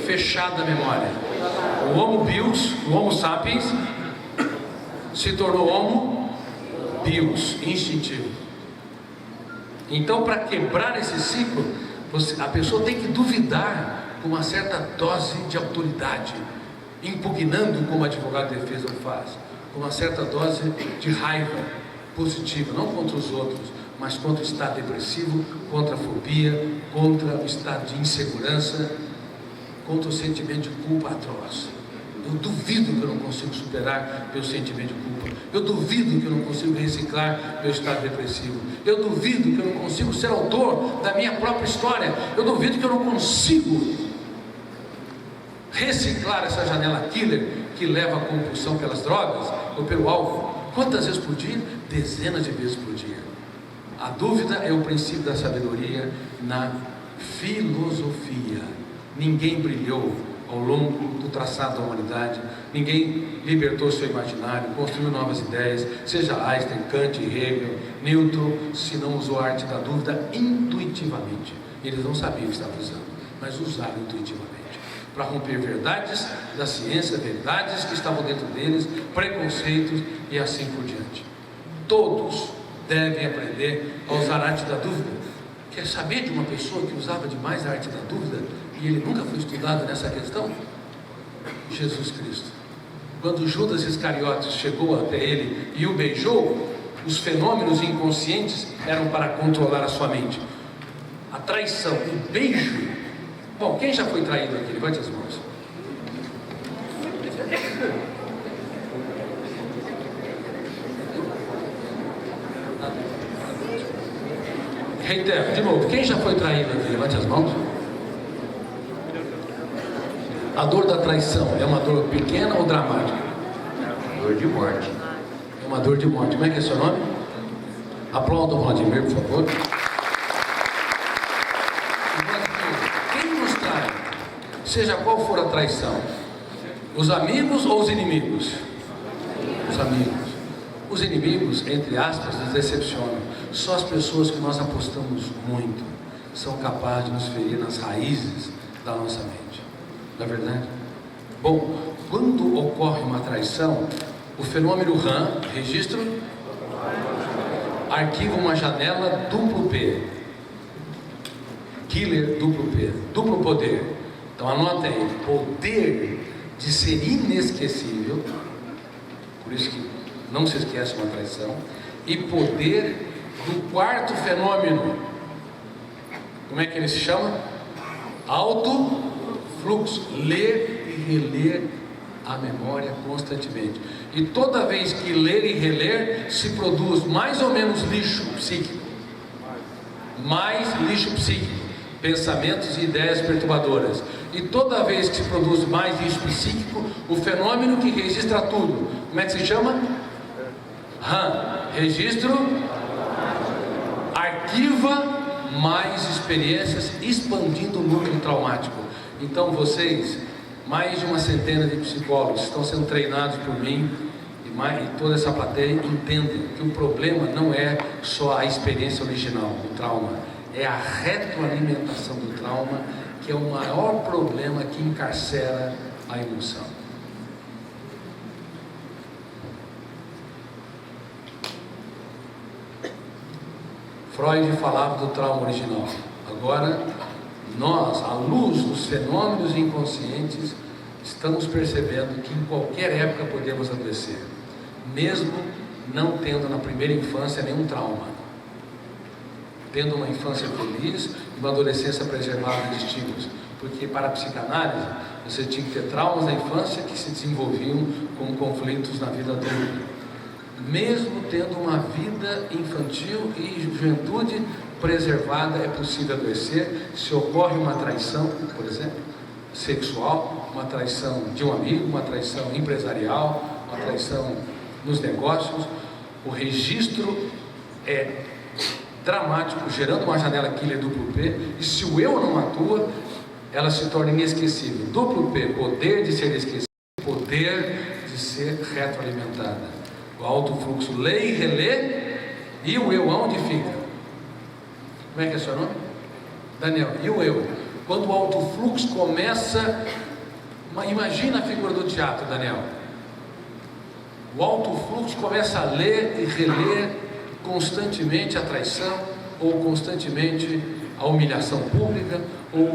fechado da memória. O Homo Bios, o Homo sapiens, se tornou Homo Bios, instintivo. Então, para quebrar esse ciclo, a pessoa tem que duvidar com uma certa dose de autoridade, impugnando como advogado de defesa o faz, com uma certa dose de raiva positiva, não contra os outros, mas contra o estado depressivo, contra a fobia, contra o estado de insegurança, contra o sentimento de culpa atroz. Eu duvido que eu não consigo superar meu sentimento de culpa. Eu duvido que eu não consigo reciclar meu estado depressivo. Eu duvido que eu não consigo ser autor da minha própria história. Eu duvido que eu não consigo reciclar essa janela killer que leva à compulsão pelas drogas ou pelo álcool. Quantas vezes por dia? Dezenas de vezes por dia. A dúvida é o princípio da sabedoria na filosofia. Ninguém brilhou ao longo do traçado da humanidade, ninguém libertou seu imaginário, construiu novas ideias, seja Einstein, Kant, Hegel, Newton, se não usou a arte da dúvida intuitivamente. Eles não sabiam o que estavam usando, mas usaram intuitivamente, para romper verdades da ciência, verdades que estavam dentro deles, preconceitos e assim por diante. Todos devem aprender a usar a arte da dúvida. Quer saber de uma pessoa que usava demais a arte da dúvida e ele nunca foi estudado nessa questão? Jesus Cristo. Quando Judas Iscariotes chegou até ele e o beijou, os fenômenos inconscientes eram para controlar a sua mente. A traição, o beijo. Bom, quem já foi traído aqui? Levante as mãos. Reitero, de novo, quem já foi traído aqui? Levante as mãos. A dor da traição é uma dor pequena ou dramática? Dor de morte. É uma dor de morte. Como é que é seu nome? Aplauda o Vladimir, por favor. Quem nos trai, seja qual for a traição, os amigos ou os inimigos? Os amigos. Os inimigos, entre aspas, nos decepcionam. Só as pessoas que nós apostamos muito são capazes de nos ferir nas raízes da nossa mente. Não é verdade? Bom, quando ocorre uma traição, o fenômeno RAM, registro, arquiva uma janela duplo P. Killer duplo P. Duplo poder. Então anota aí, poder de ser inesquecível, por isso que não se esquece uma traição, e poder do quarto fenômeno. Como é que ele se chama? Autofluxo. Ler e reler a memória constantemente. E toda vez que ler e reler, se produz mais ou menos lixo psíquico. Mais lixo psíquico. pensamentos e ideias perturbadoras. E toda vez que se produz mais isso psíquico, o fenômeno que registra tudo, como é que se chama? RAM, registro, arquiva mais experiências, expandindo o núcleo traumático. Então vocês, mais de uma centena de psicólogos estão sendo treinados por mim e toda essa plateia entendem que o problema não é só a experiência original, o trauma, é a retroalimentação do trauma, que é o maior problema que encarcera a emoção. Freud falava do trauma original. Agora, nós, à luz dos fenômenos inconscientes, estamos percebendo que em qualquer época podemos adoecer, mesmo não tendo na primeira infância nenhum trauma, tendo uma infância feliz e uma adolescência preservada de estímulos, porque para a psicanálise você tinha que ter traumas na infância que se desenvolviam com conflitos na vida adulta. Mesmo tendo uma vida infantil e juventude preservada, é possível adoecer se ocorre uma traição, por exemplo, sexual, uma traição de um amigo, uma traição empresarial, uma traição nos negócios. O registro é dramático, gerando uma janela killer duplo P, e se o eu não atua, ela se torna inesquecível. Duplo P, poder de ser esquecido, poder de ser retroalimentada. O alto fluxo lê e relê, e o eu onde fica? Como é que é seu nome? Daniel. E o eu? Quando o alto fluxo começa, imagina a figura do teatro, Daniel. O alto fluxo começa a ler e reler constantemente a traição, ou constantemente a humilhação pública, ou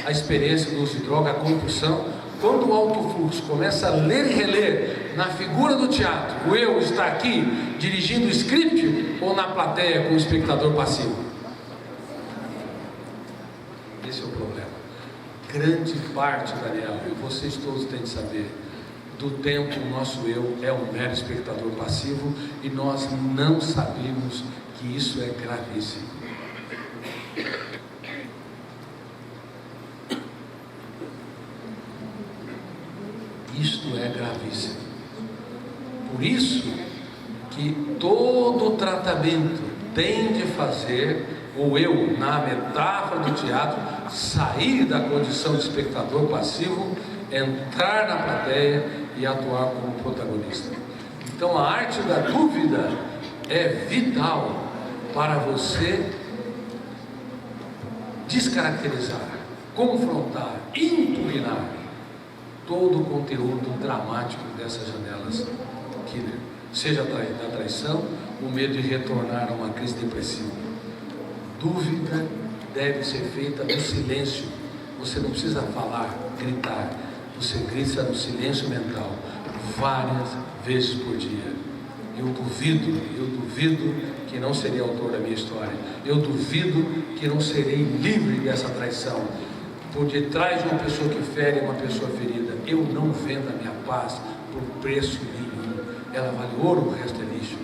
a experiência do uso de droga, a compulsão. Quando o alto fluxo começa a ler e reler na figura do teatro, o eu está aqui dirigindo o script ou na plateia com o espectador passivo? Esse é o problema. Grande parte, Daniel, e vocês todos têm de saber, do tempo o nosso eu é um mero espectador passivo, e nós não sabemos que isso é gravíssimo. Isto é gravíssimo. Por isso que todo tratamento tem de fazer o eu, na metáfora do teatro, sair da condição de espectador passivo, entrar na plateia e atuar como protagonista. Então a arte da dúvida é vital para você descaracterizar, confrontar, impugnar todo o conteúdo dramático dessas janelas killer, seja da traição, o medo de retornar a uma crise depressiva. Dúvida deve ser feita no silêncio. Você não precisa falar, gritar. Você grita no silêncio mental várias vezes por dia. Eu duvido que não serei autor da minha história. Eu duvido que não serei livre dessa traição. Por detrás de uma pessoa que fere, uma pessoa ferida. Eu não vendo a minha paz por preço nenhum. Ela vale ouro, o resto é lixo.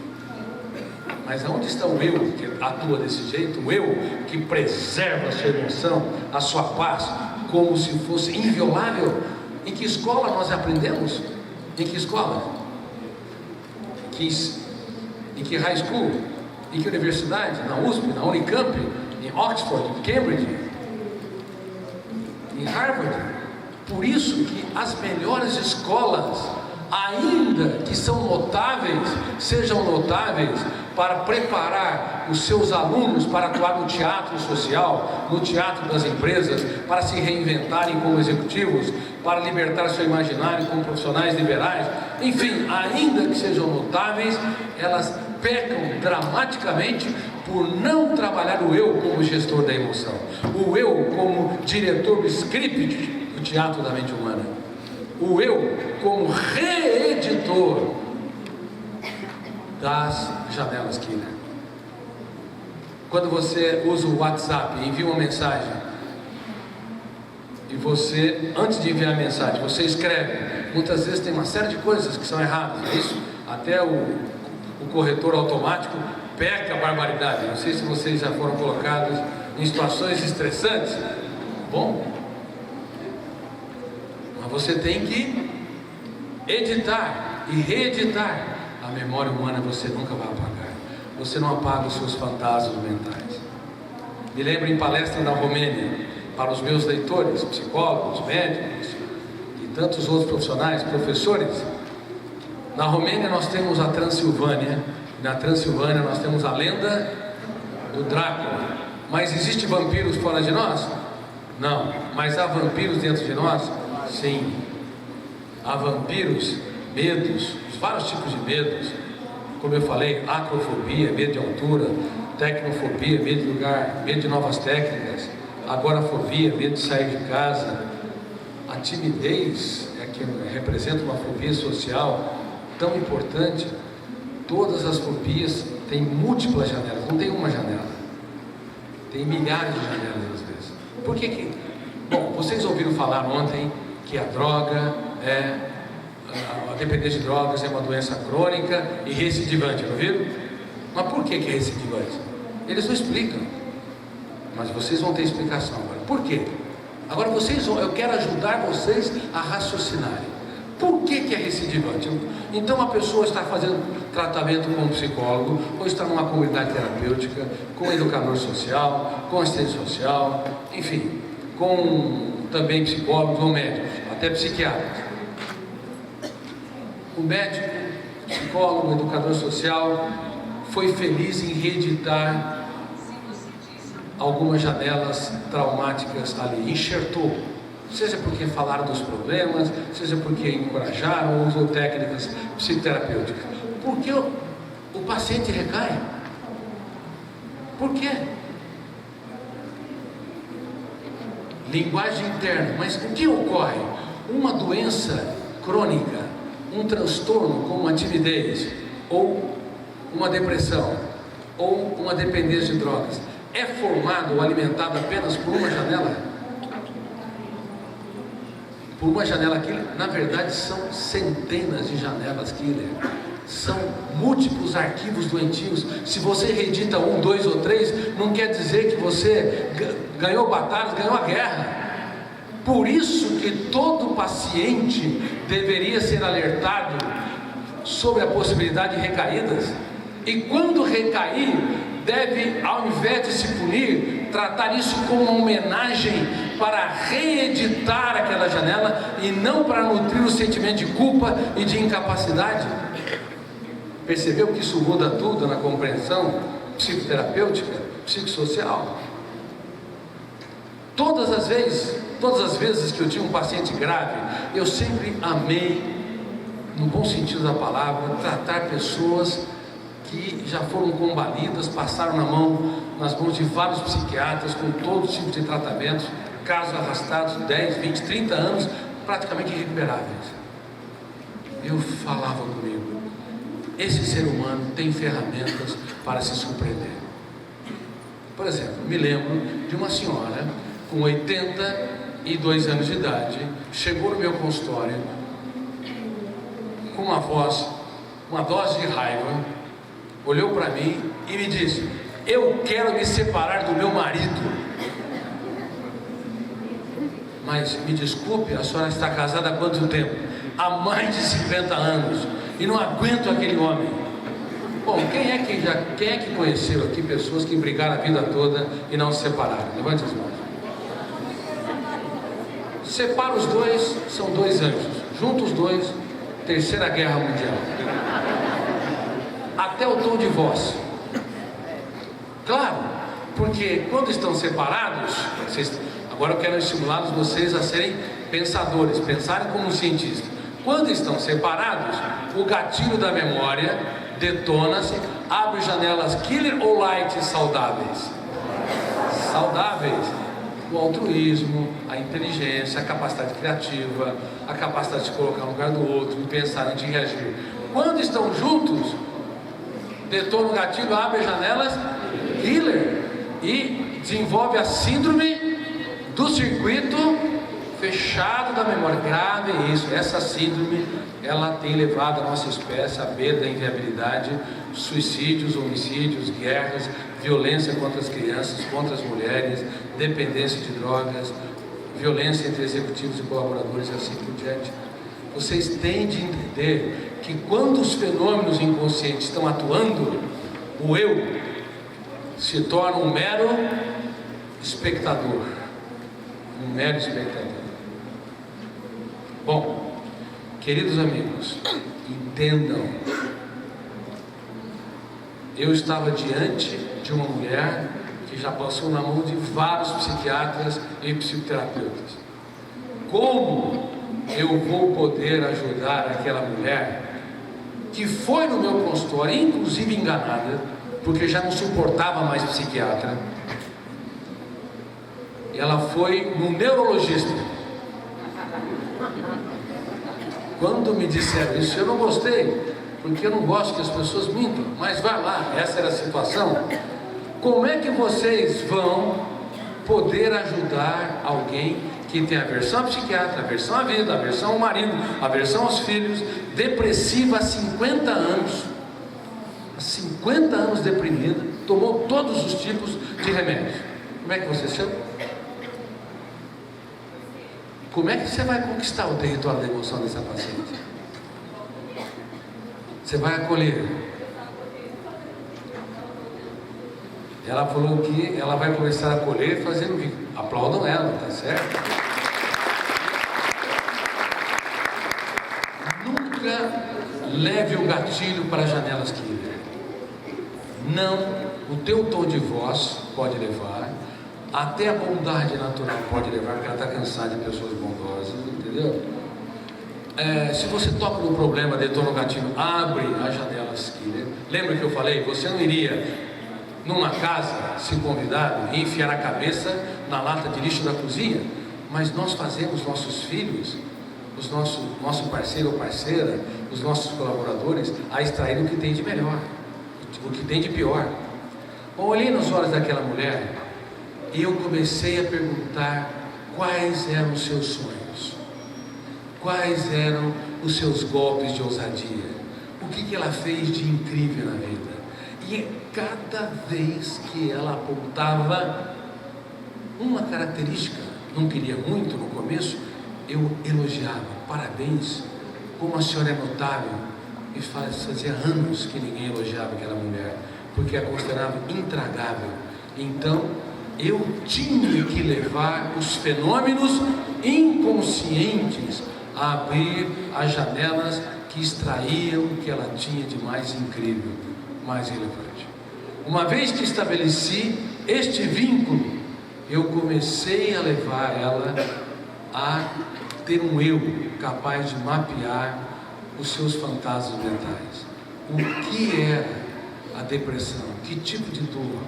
Mas aonde está o eu que atua desse jeito? O eu que preserva a sua emoção, a sua paz, como se fosse inviolável? Em que escola nós aprendemos? Em que escola? Em que high school? Em que universidade? Na USP, na Unicamp, em Oxford, em Cambridge, em Harvard. Por isso que as melhores escolas, ainda que são notáveis, sejam notáveis para preparar os seus alunos para atuar no teatro social, no teatro das empresas, para se reinventarem como executivos, para libertar seu imaginário como profissionais liberais. Enfim, ainda que sejam notáveis, elas pecam dramaticamente por não trabalhar o eu como gestor da emoção, o eu como diretor do script do teatro da mente humana, o eu como reeditor das janelas killer. Quando você usa o WhatsApp e envia uma mensagem, e você, antes de enviar a mensagem, você escreve, muitas vezes tem uma série de coisas que são erradas, é isso? Até o corretor automático peca a barbaridade. Não sei se vocês já foram colocados em situações estressantes? Bom, mas você tem que editar e reeditar. A memória humana você nunca vai apagar. Você não apaga os seus fantasmas mentais. Me lembro em palestra na Romênia, para os meus leitores, psicólogos, médicos e tantos outros profissionais, professores. Na Romênia nós temos a Transilvânia. Na Transilvânia nós temos a lenda do Drácula. Mas existe vampiros fora de nós? Não. Mas há vampiros dentro de nós? Sim. Há vampiros, medos, vários tipos de medos. Como eu falei, acrofobia, medo de altura, tecnofobia, medo de lugar, medo de novas técnicas, agorafobia, medo de sair de casa. A timidez é que representa uma fobia social tão importante. Todas as fobias têm múltiplas janelas, não tem uma janela, tem milhares de janelas às vezes. Por que que... Bom, vocês ouviram falar ontem que a droga a dependência de drogas é uma doença crônica e recidivante, não viram? Mas por que que é recidivante? Eles não explicam, mas vocês vão ter explicação agora. Por quê? Agora eu quero ajudar vocês a raciocinarem. Por que que é recidivante? Então a pessoa está fazendo tratamento com um psicólogo, ou está numa comunidade terapêutica, com um educador social, com assistente social, enfim, com também psicólogos ou médicos, até psiquiatras. O médico, psicólogo, educador social foi feliz em reeditar algumas janelas traumáticas ali, enxertou, seja porque falaram dos problemas, seja porque encorajaram ou usou técnicas psicoterapêuticas. Por que o paciente recai? Por quê? Linguagem interna. Mas o que ocorre? Uma doença crônica, um transtorno como uma timidez, ou uma depressão, ou uma dependência de drogas, é formado ou alimentado apenas por uma janela? Por uma janela killer? Na verdade são centenas de janelas killer. São múltiplos arquivos doentios. Se você reedita 1, 2 ou 3, não quer dizer que você ganhou batalhas, ganhou a guerra. Por isso que todo paciente deveria ser alertado sobre a possibilidade de recaídas. E quando recair, deve, ao invés de se punir, tratar isso como uma homenagem para reeditar aquela janela e não para nutrir o sentimento de culpa e de incapacidade. Percebeu que isso muda tudo na compreensão psicoterapêutica, psicossocial? Todas as vezes que eu tinha um paciente grave, eu sempre amei, no bom sentido da palavra, tratar pessoas que já foram combalidas, passaram nas mãos de vários psiquiatras, com todo tipo de tratamentos, casos arrastados, 10, 20, 30 anos, praticamente irrecuperáveis. Eu falava comigo, esse ser humano tem ferramentas para se surpreender. Por exemplo, me lembro de uma senhora com 82 anos de idade, chegou no meu consultório com uma voz, uma dose de raiva, olhou para mim e me disse: eu quero me separar do meu marido. Mas me desculpe, a senhora está casada há quanto tempo? Há mais de 50 anos e não aguento aquele homem. Bom, quem é que conheceu aqui pessoas que brigaram a vida toda e não se separaram? Levante as mãos. Separa os dois, são 2 anjos. Juntos os dois, Terceira Guerra Mundial. Até o tom de voz. Claro, porque quando estão separados, agora eu quero estimular vocês a serem pensadores, pensarem como um cientista. Quando estão separados, o gatilho da memória detona-se, abre janelas killer ou light saudáveis? Saudáveis. O altruísmo, a inteligência, a capacidade criativa, a capacidade de se colocar no lugar do outro, de pensar e de reagir. Quando estão juntos, detona o gatilho, abre as janelas killer e desenvolve a síndrome do circuito fechado da memória. Grave é isso. Essa síndrome, ela tem levado a nossa espécie à beira da inviabilidade, suicídios, homicídios, guerras, violência contra as crianças, contra as mulheres, dependência de drogas, violência entre executivos e colaboradores e assim por diante. Vocês têm de entender que quando os fenômenos inconscientes estão atuando, o eu se torna um mero espectador. Um mero espectador. Bom, queridos amigos, entendam. Eu estava diante de uma mulher que já passou na mão de vários psiquiatras e psicoterapeutas. Como eu vou poder ajudar aquela mulher que foi no meu consultório, inclusive enganada, porque já não suportava mais psiquiatra? E ela foi no neurologista. Quando me disseram isso, eu não gostei, porque eu não gosto que as pessoas mintam, mas vai lá, essa era a situação. Como é que vocês vão poder ajudar alguém que tem aversão à psiquiatra, aversão à vida, aversão ao marido, aversão aos filhos, depressiva há 50 anos, há 50 anos deprimida, tomou todos os tipos de remédios? Como é que você chama? Como é que você vai conquistar o território da emoção dessa paciente? Você vai acolher. Ela falou que ela vai começar a acolher fazendo vídeo. Aplaudam ela, tá certo? Nunca leve o gatilho para janelas killer. Não, o teu tom de voz pode levar, até a bondade natural pode levar, porque ela está cansada de pessoas bondosas, entendeu? Se você toca no problema, detona o gatilho, abre as janelas killer. Lembra que eu falei? Você não iria numa casa, se convidado, e enfiar a cabeça na lata de lixo da cozinha, mas nós fazemos nossos filhos, nosso parceiro ou parceira, os nossos colaboradores, a extrair o que tem de melhor, o que tem de pior. Eu olhei nos olhos daquela mulher e eu comecei a perguntar quais eram os seus sonhos, quais eram os seus golpes de ousadia, o que ela fez de incrível na vida. E cada vez que ela apontava uma característica, não queria muito no começo, eu elogiava: parabéns, como a senhora é notável. E fazia anos que ninguém elogiava aquela mulher, porque a considerava intragável. Então eu tinha que levar os fenômenos inconscientes a abrir as janelas que extraíam o que ela tinha de mais incrível, mais relevante. Uma vez que estabeleci este vínculo, eu comecei a levar ela a ter um eu capaz de mapear os seus fantasmas mentais. O que era a depressão? Que tipo de dor?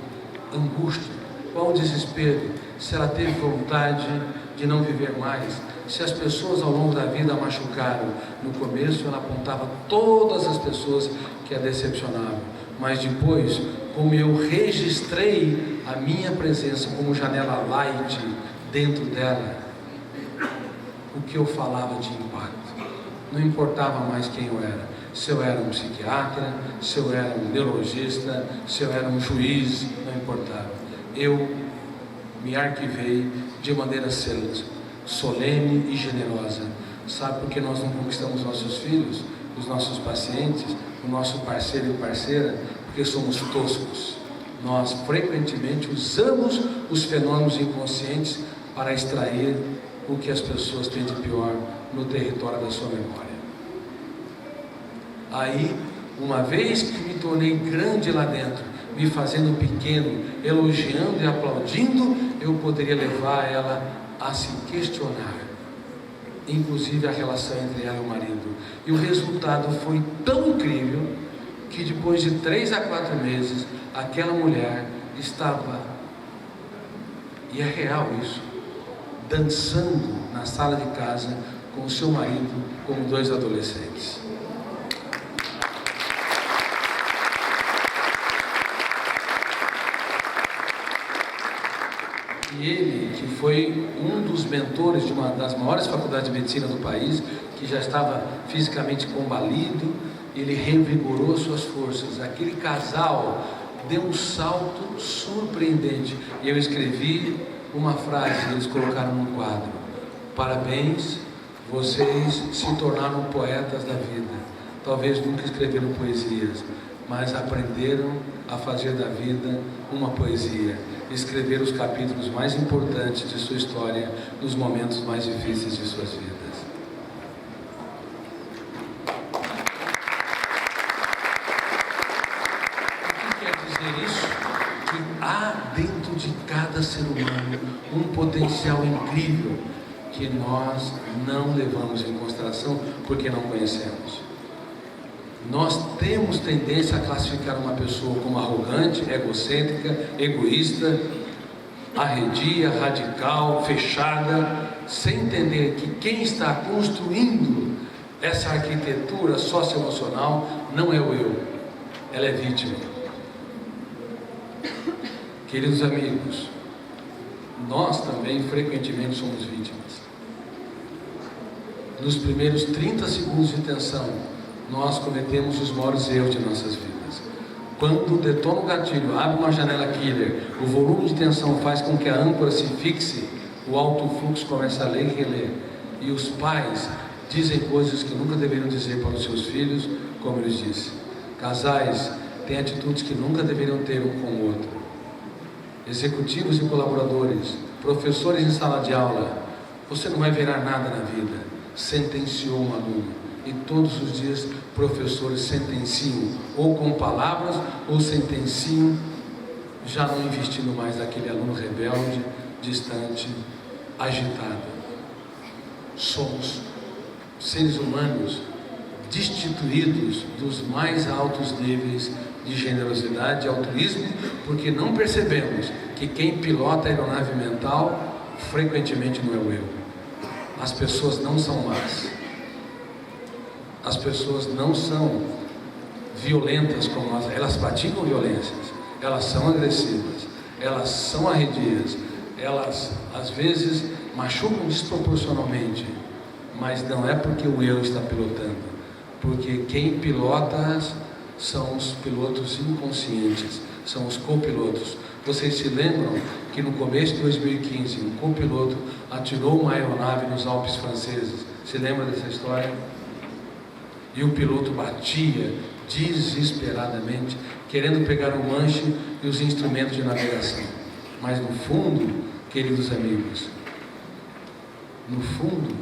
Angústia? Qual o desespero? Se ela teve vontade de não viver mais? Se as pessoas ao longo da vida a machucaram? No começo ela apontava todas as pessoas que a decepcionavam, mas depois, como eu registrei a minha presença como janela light dentro dela, o que eu falava de impacto, não importava mais quem eu era. Se eu era um psiquiatra, se eu era um neurologista, se eu era um juiz, não importava. Eu me arquivei de maneira solene e generosa. Sabe por que nós não conquistamos nossos filhos, os nossos pacientes, o nosso parceiro e parceira? Porque somos toscos. Nós frequentemente usamos os fenômenos inconscientes para extrair o que as pessoas têm de pior no território da sua memória. Aí, uma vez que me tornei grande lá dentro, me fazendo pequeno, elogiando e aplaudindo, eu poderia levar ela a se questionar, inclusive a relação entre ela e o marido. E o resultado foi tão incrível que depois de 3 a 4 meses, aquela mulher estava, e é real isso, dançando na sala de casa com o seu marido como 2 adolescentes. E ele, que foi um dos mentores de uma das maiores faculdades de medicina do país, que já estava fisicamente combalido, ele revigorou suas forças. Aquele casal deu um salto surpreendente. E eu escrevi uma frase, eles colocaram no quadro: parabéns, vocês se tornaram poetas da vida. Talvez nunca escreveram poesias, mas aprenderam a fazer da vida uma poesia. Escrever os capítulos mais importantes de sua história nos momentos mais difíceis de suas vidas. O que quer dizer isso? Que há dentro de cada ser humano um potencial incrível que nós não levamos em consideração porque não conhecemos. Nós temos tendência a classificar uma pessoa como arrogante, egocêntrica, egoísta, arredia, radical, fechada, sem entender que quem está construindo essa arquitetura socioemocional não é o eu, ela é vítima. Queridos amigos, nós também frequentemente somos vítimas. Nos primeiros 30 segundos de tensão, nós cometemos os maiores erros de nossas vidas. Quando detona o gatilho, abre uma janela killer, o volume de tensão faz com que a âncora se fixe, o alto fluxo começa a ler e reler. E os pais dizem coisas que nunca deveriam dizer para os seus filhos, como eles disseram. Casais têm atitudes que nunca deveriam ter um com o outro. Executivos e colaboradores, professores em sala de aula, você não vai virar nada na vida, sentenciou um aluno. E todos os dias professores sentenciam, ou com palavras, ou sentenciam, já não investindo mais naquele aluno rebelde, distante, agitado. Somos seres humanos destituídos dos mais altos níveis de generosidade e altruísmo, porque não percebemos que quem pilota a aeronave mental frequentemente não é o eu. As pessoas não são más. As pessoas não são violentas como nós, elas praticam violências, elas são agressivas, elas são arredias, elas às vezes machucam desproporcionalmente, mas não é porque o eu está pilotando, porque quem pilota são os pilotos inconscientes, são os copilotos. Vocês se lembram que no começo de 2015 um copiloto atirou uma aeronave nos Alpes franceses? Se lembra dessa história? E o piloto batia desesperadamente, querendo pegar o manche e os instrumentos de navegação. Mas no fundo, queridos amigos, no fundo,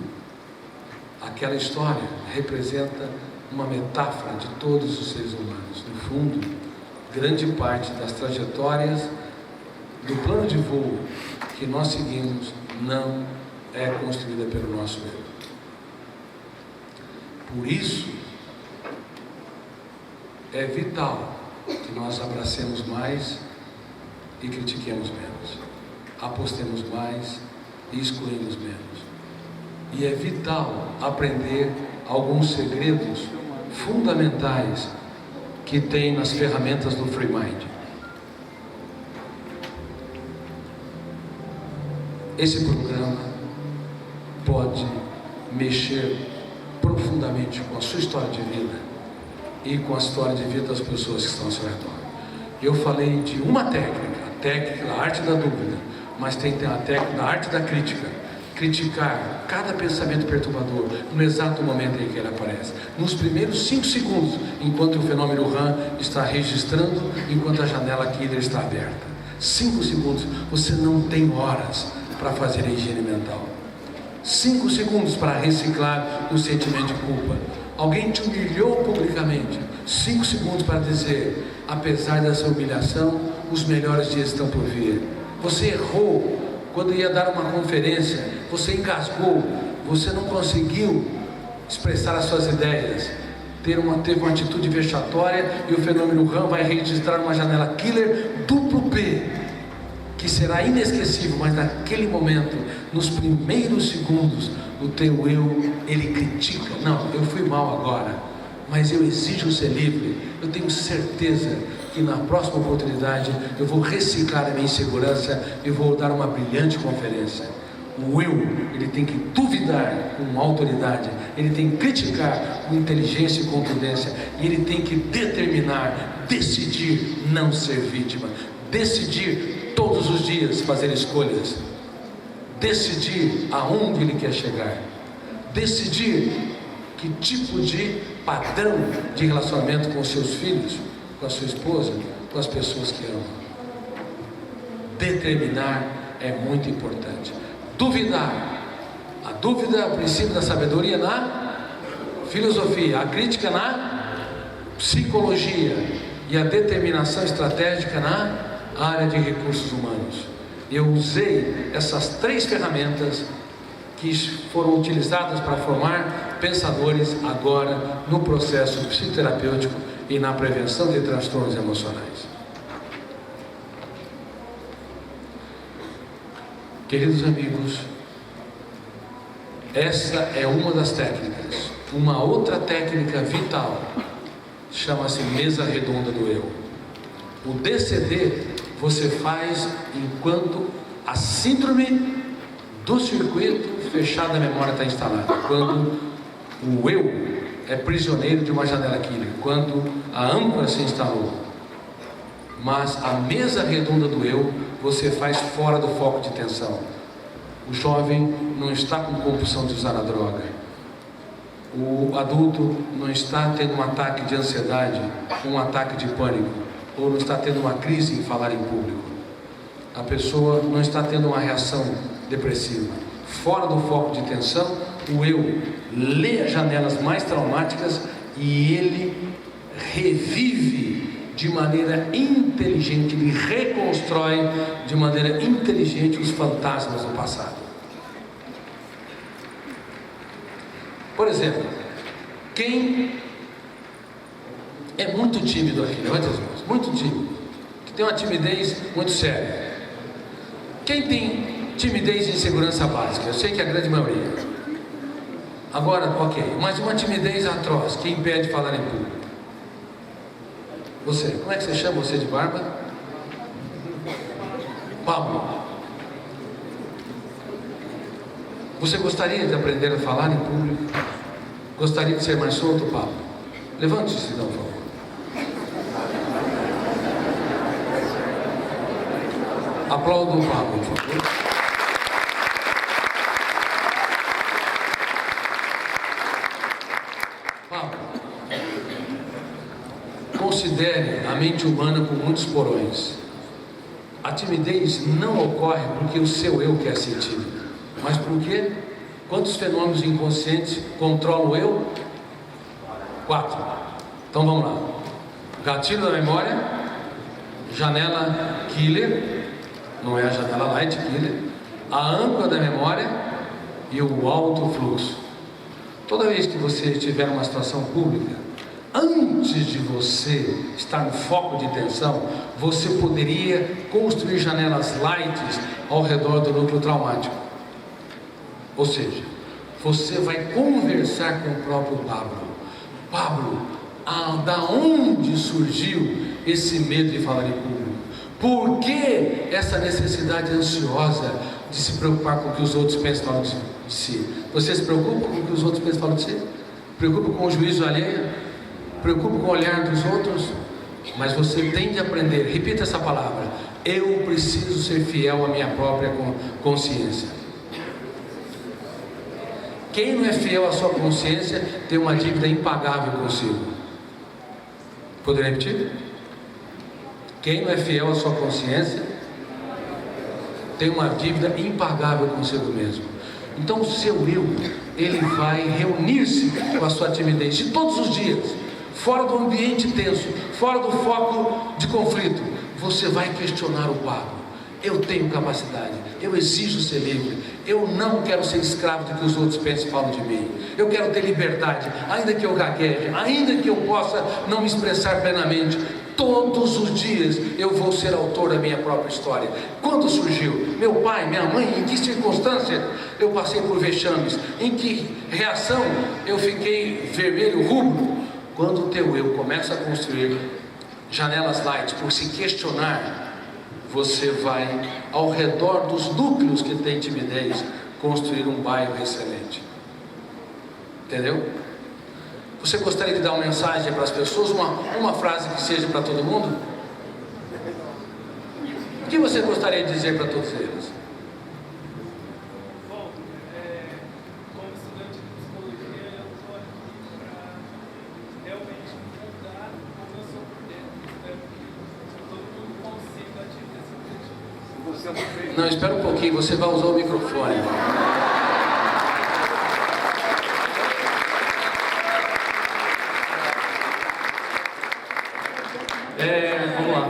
aquela história representa uma metáfora de todos os seres humanos. No fundo, grande parte das trajetórias do plano de voo que nós seguimos não é construída pelo nosso eu. Por isso, é vital que nós abracemos mais e critiquemos menos, apostemos mais e excluímos menos. E é vital aprender alguns segredos fundamentais que tem nas ferramentas do Free Mind. Esse programa pode mexer profundamente com a sua história de vida e com a história de vida das pessoas que estão ao seu redor. Eu falei de uma técnica, a técnica da arte da dúvida, mas tem a técnica da arte da crítica. Criticar cada pensamento perturbador no exato momento em que ele aparece, nos primeiros 5 segundos, enquanto o fenômeno RAM está registrando, enquanto a janela killer está aberta. 5 segundos, você não tem horas para fazer a higiene mental. 5 segundos para reciclar o sentimento de culpa. Alguém te humilhou publicamente. 5 segundos para dizer: apesar dessa humilhação, os melhores dias estão por vir. Você errou quando ia dar uma conferência, você engasgou, você não conseguiu expressar as suas ideias, teve uma atitude vexatória, e o fenômeno RAM vai registrar uma janela killer duplo P, que será inesquecível, mas naquele momento, nos primeiros segundos, o teu eu, ele critica. Não, eu fui mal agora, mas eu exijo ser livre. Eu tenho certeza que na próxima oportunidade eu vou reciclar a minha insegurança e vou dar uma brilhante conferência. o eu, ele tem que duvidar com autoridade, ele tem que criticar com inteligência e contundência, e ele tem que determinar, decidir não ser vítima, decidir todos os dias fazer escolhas, decidir aonde ele quer chegar, decidir que tipo de padrão de relacionamento com os seus filhos, com a sua esposa, com as pessoas que ama. Determinar é muito importante. Duvidar. A dúvida é o princípio da sabedoria na filosofia, a crítica na psicologia e a determinação estratégica na área de recursos humanos. Eu usei essas 3 ferramentas que foram utilizadas para formar pensadores agora no processo psicoterapêutico e na prevenção de transtornos emocionais. Queridos amigos, essa é uma das técnicas. Uma outra técnica vital chama-se mesa redonda do eu. O DCD você faz enquanto a síndrome do circuito fechado da memória está instalada, quando o eu é prisioneiro de uma janela killer, quando a âncora se instalou. Mas a mesa redonda do eu você faz fora do foco de tensão. O jovem não está com compulsão de usar a droga, o adulto não está tendo um ataque de ansiedade, um ataque de pânico, ou não está tendo uma crise em falar em público. A pessoa não está tendo uma reação depressiva. Fora do foco de tensão, o eu lê as janelas mais traumáticas e ele revive de maneira inteligente, ele reconstrói de maneira inteligente os fantasmas do passado. Por exemplo, quem é muito tímido aqui, levante as mãos, muito tímido, que tem uma timidez muito séria. Quem tem timidez e insegurança básica? Eu sei que é a grande maioria. Agora, ok, mas uma timidez atroz que impede de falar em público. Você, como é que você chama você de barba? Pablo. Você gostaria de aprender a falar em público? Gostaria de ser mais solto, Pablo? Levante-se, então, por favor. Aplauda o Pablo, por favor. Pablo, considere a mente humana com muitos porões. A timidez não ocorre porque o seu eu quer ser tímido. Mas por quê? Quantos fenômenos inconscientes controlam o eu? 4. Então vamos lá. Gatilho da memória, janela killer, não é a janela light killer, a âncora da memória e o alto fluxo. Toda vez que você estiver numa situação pública, antes de você estar no foco de tensão, você poderia construir janelas light ao redor do núcleo traumático. Ou seja, você vai conversar com o próprio Pablo. Pablo, da onde surgiu esse medo de falar em público? Por que essa necessidade ansiosa de se preocupar com o que os outros pensam de si? Você se preocupa com o que os outros pensam falam de si? Preocupa com o juízo alheio? Preocupa com o olhar dos outros? Mas você tem de aprender, repita essa palavra: eu preciso ser fiel à minha própria consciência. Quem não é fiel à sua consciência tem uma dívida impagável consigo. Poderia repetir? Quem não é fiel à sua consciência tem uma dívida impagável consigo mesmo. Então o seu eu, ele vai reunir-se com a sua timidez de todos os dias, fora do ambiente tenso, fora do foco de conflito. Você vai questionar o Pablo. Eu tenho capacidade, eu exijo ser livre, eu não quero ser escravo do que os outros pensam e falam de mim. Eu quero ter liberdade, ainda que eu gagueje, ainda que eu possa não me expressar plenamente. Todos os dias eu vou ser autor da minha própria história. Quando surgiu? Meu pai, minha mãe, em que circunstância eu passei por vexames? Em que reação eu fiquei vermelho, rubro? Quando o teu eu começa a construir janelas light por se questionar, você vai ao redor dos núcleos que tem timidez construir um bairro excelente. Entendeu? Você gostaria de dar uma mensagem para as pessoas, uma frase que seja para todo mundo? O que você gostaria de dizer para todos eles? Bom, como estudante de psicologia, eu estou aqui para realmente mudar como eu sou por dentro. Espero que todo mundo consiga atingir esse objetivo. Não, espera um pouquinho, você vai usar o microfone. Vamos lá.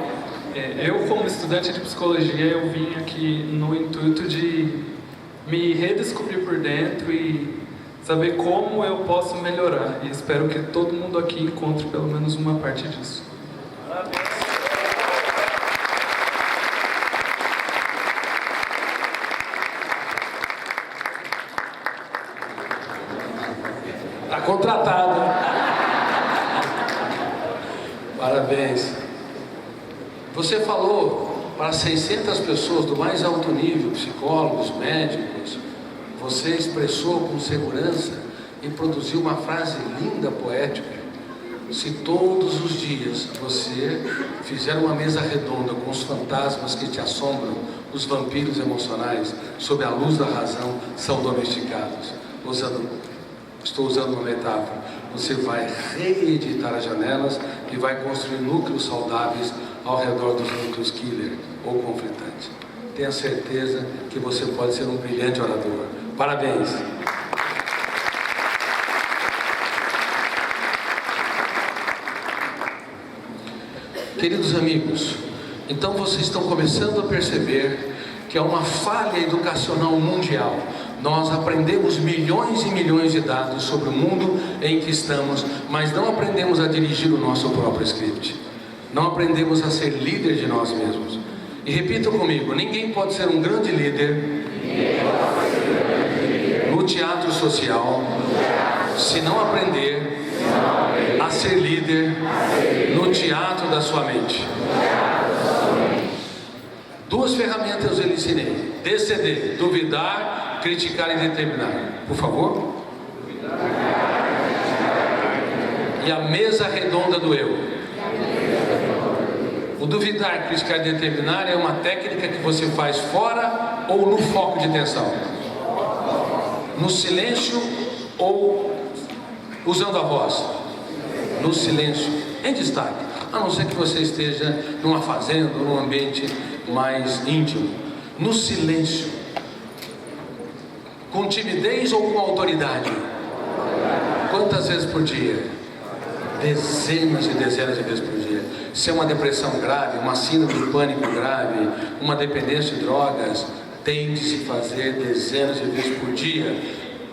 Eu, como estudante de psicologia, eu vim aqui no intuito de me redescobrir por dentro e saber como eu posso melhorar. E espero que todo mundo aqui encontre pelo menos uma parte disso. Está contratado. Parabéns. Você falou para 600 pessoas do mais alto nível, psicólogos, médicos. Você expressou com segurança e produziu uma frase linda, poética. Se todos os dias você fizer uma mesa redonda com os fantasmas que te assombram, os vampiros emocionais, sob a luz da razão, são domesticados. Estou usando uma metáfora. Você vai reeditar as janelas e vai construir núcleos saudáveis ao redor dos núcleos killer ou conflitantes. Tenha certeza que você pode ser um brilhante orador. Parabéns! Queridos amigos, então vocês estão começando a perceber que é uma falha educacional mundial. Nós aprendemos milhões e milhões de dados sobre o mundo em que estamos, mas não aprendemos a dirigir o nosso próprio script. Não aprendemos a ser líder de nós mesmos. E repitam comigo: ninguém pode ser um grande líder no teatro social se não aprender a ser líder no teatro da sua mente. Duas ferramentas eu lhe ensinei: DCD, duvidar, criticar e determinar. Por favor. E a mesa redonda do eu. O duvidar, criticar e determinar é uma técnica que você faz fora ou no foco de atenção, no silêncio ou usando a voz. No silêncio, em destaque, a não ser que você esteja numa fazenda ou num ambiente mais íntimo. No silêncio, com timidez ou com autoridade? Quantas vezes por dia? Dezenas e dezenas de vezes por dia. Se é uma depressão grave, uma síndrome de pânico grave, uma dependência de drogas, tem de se fazer dezenas de vezes por dia,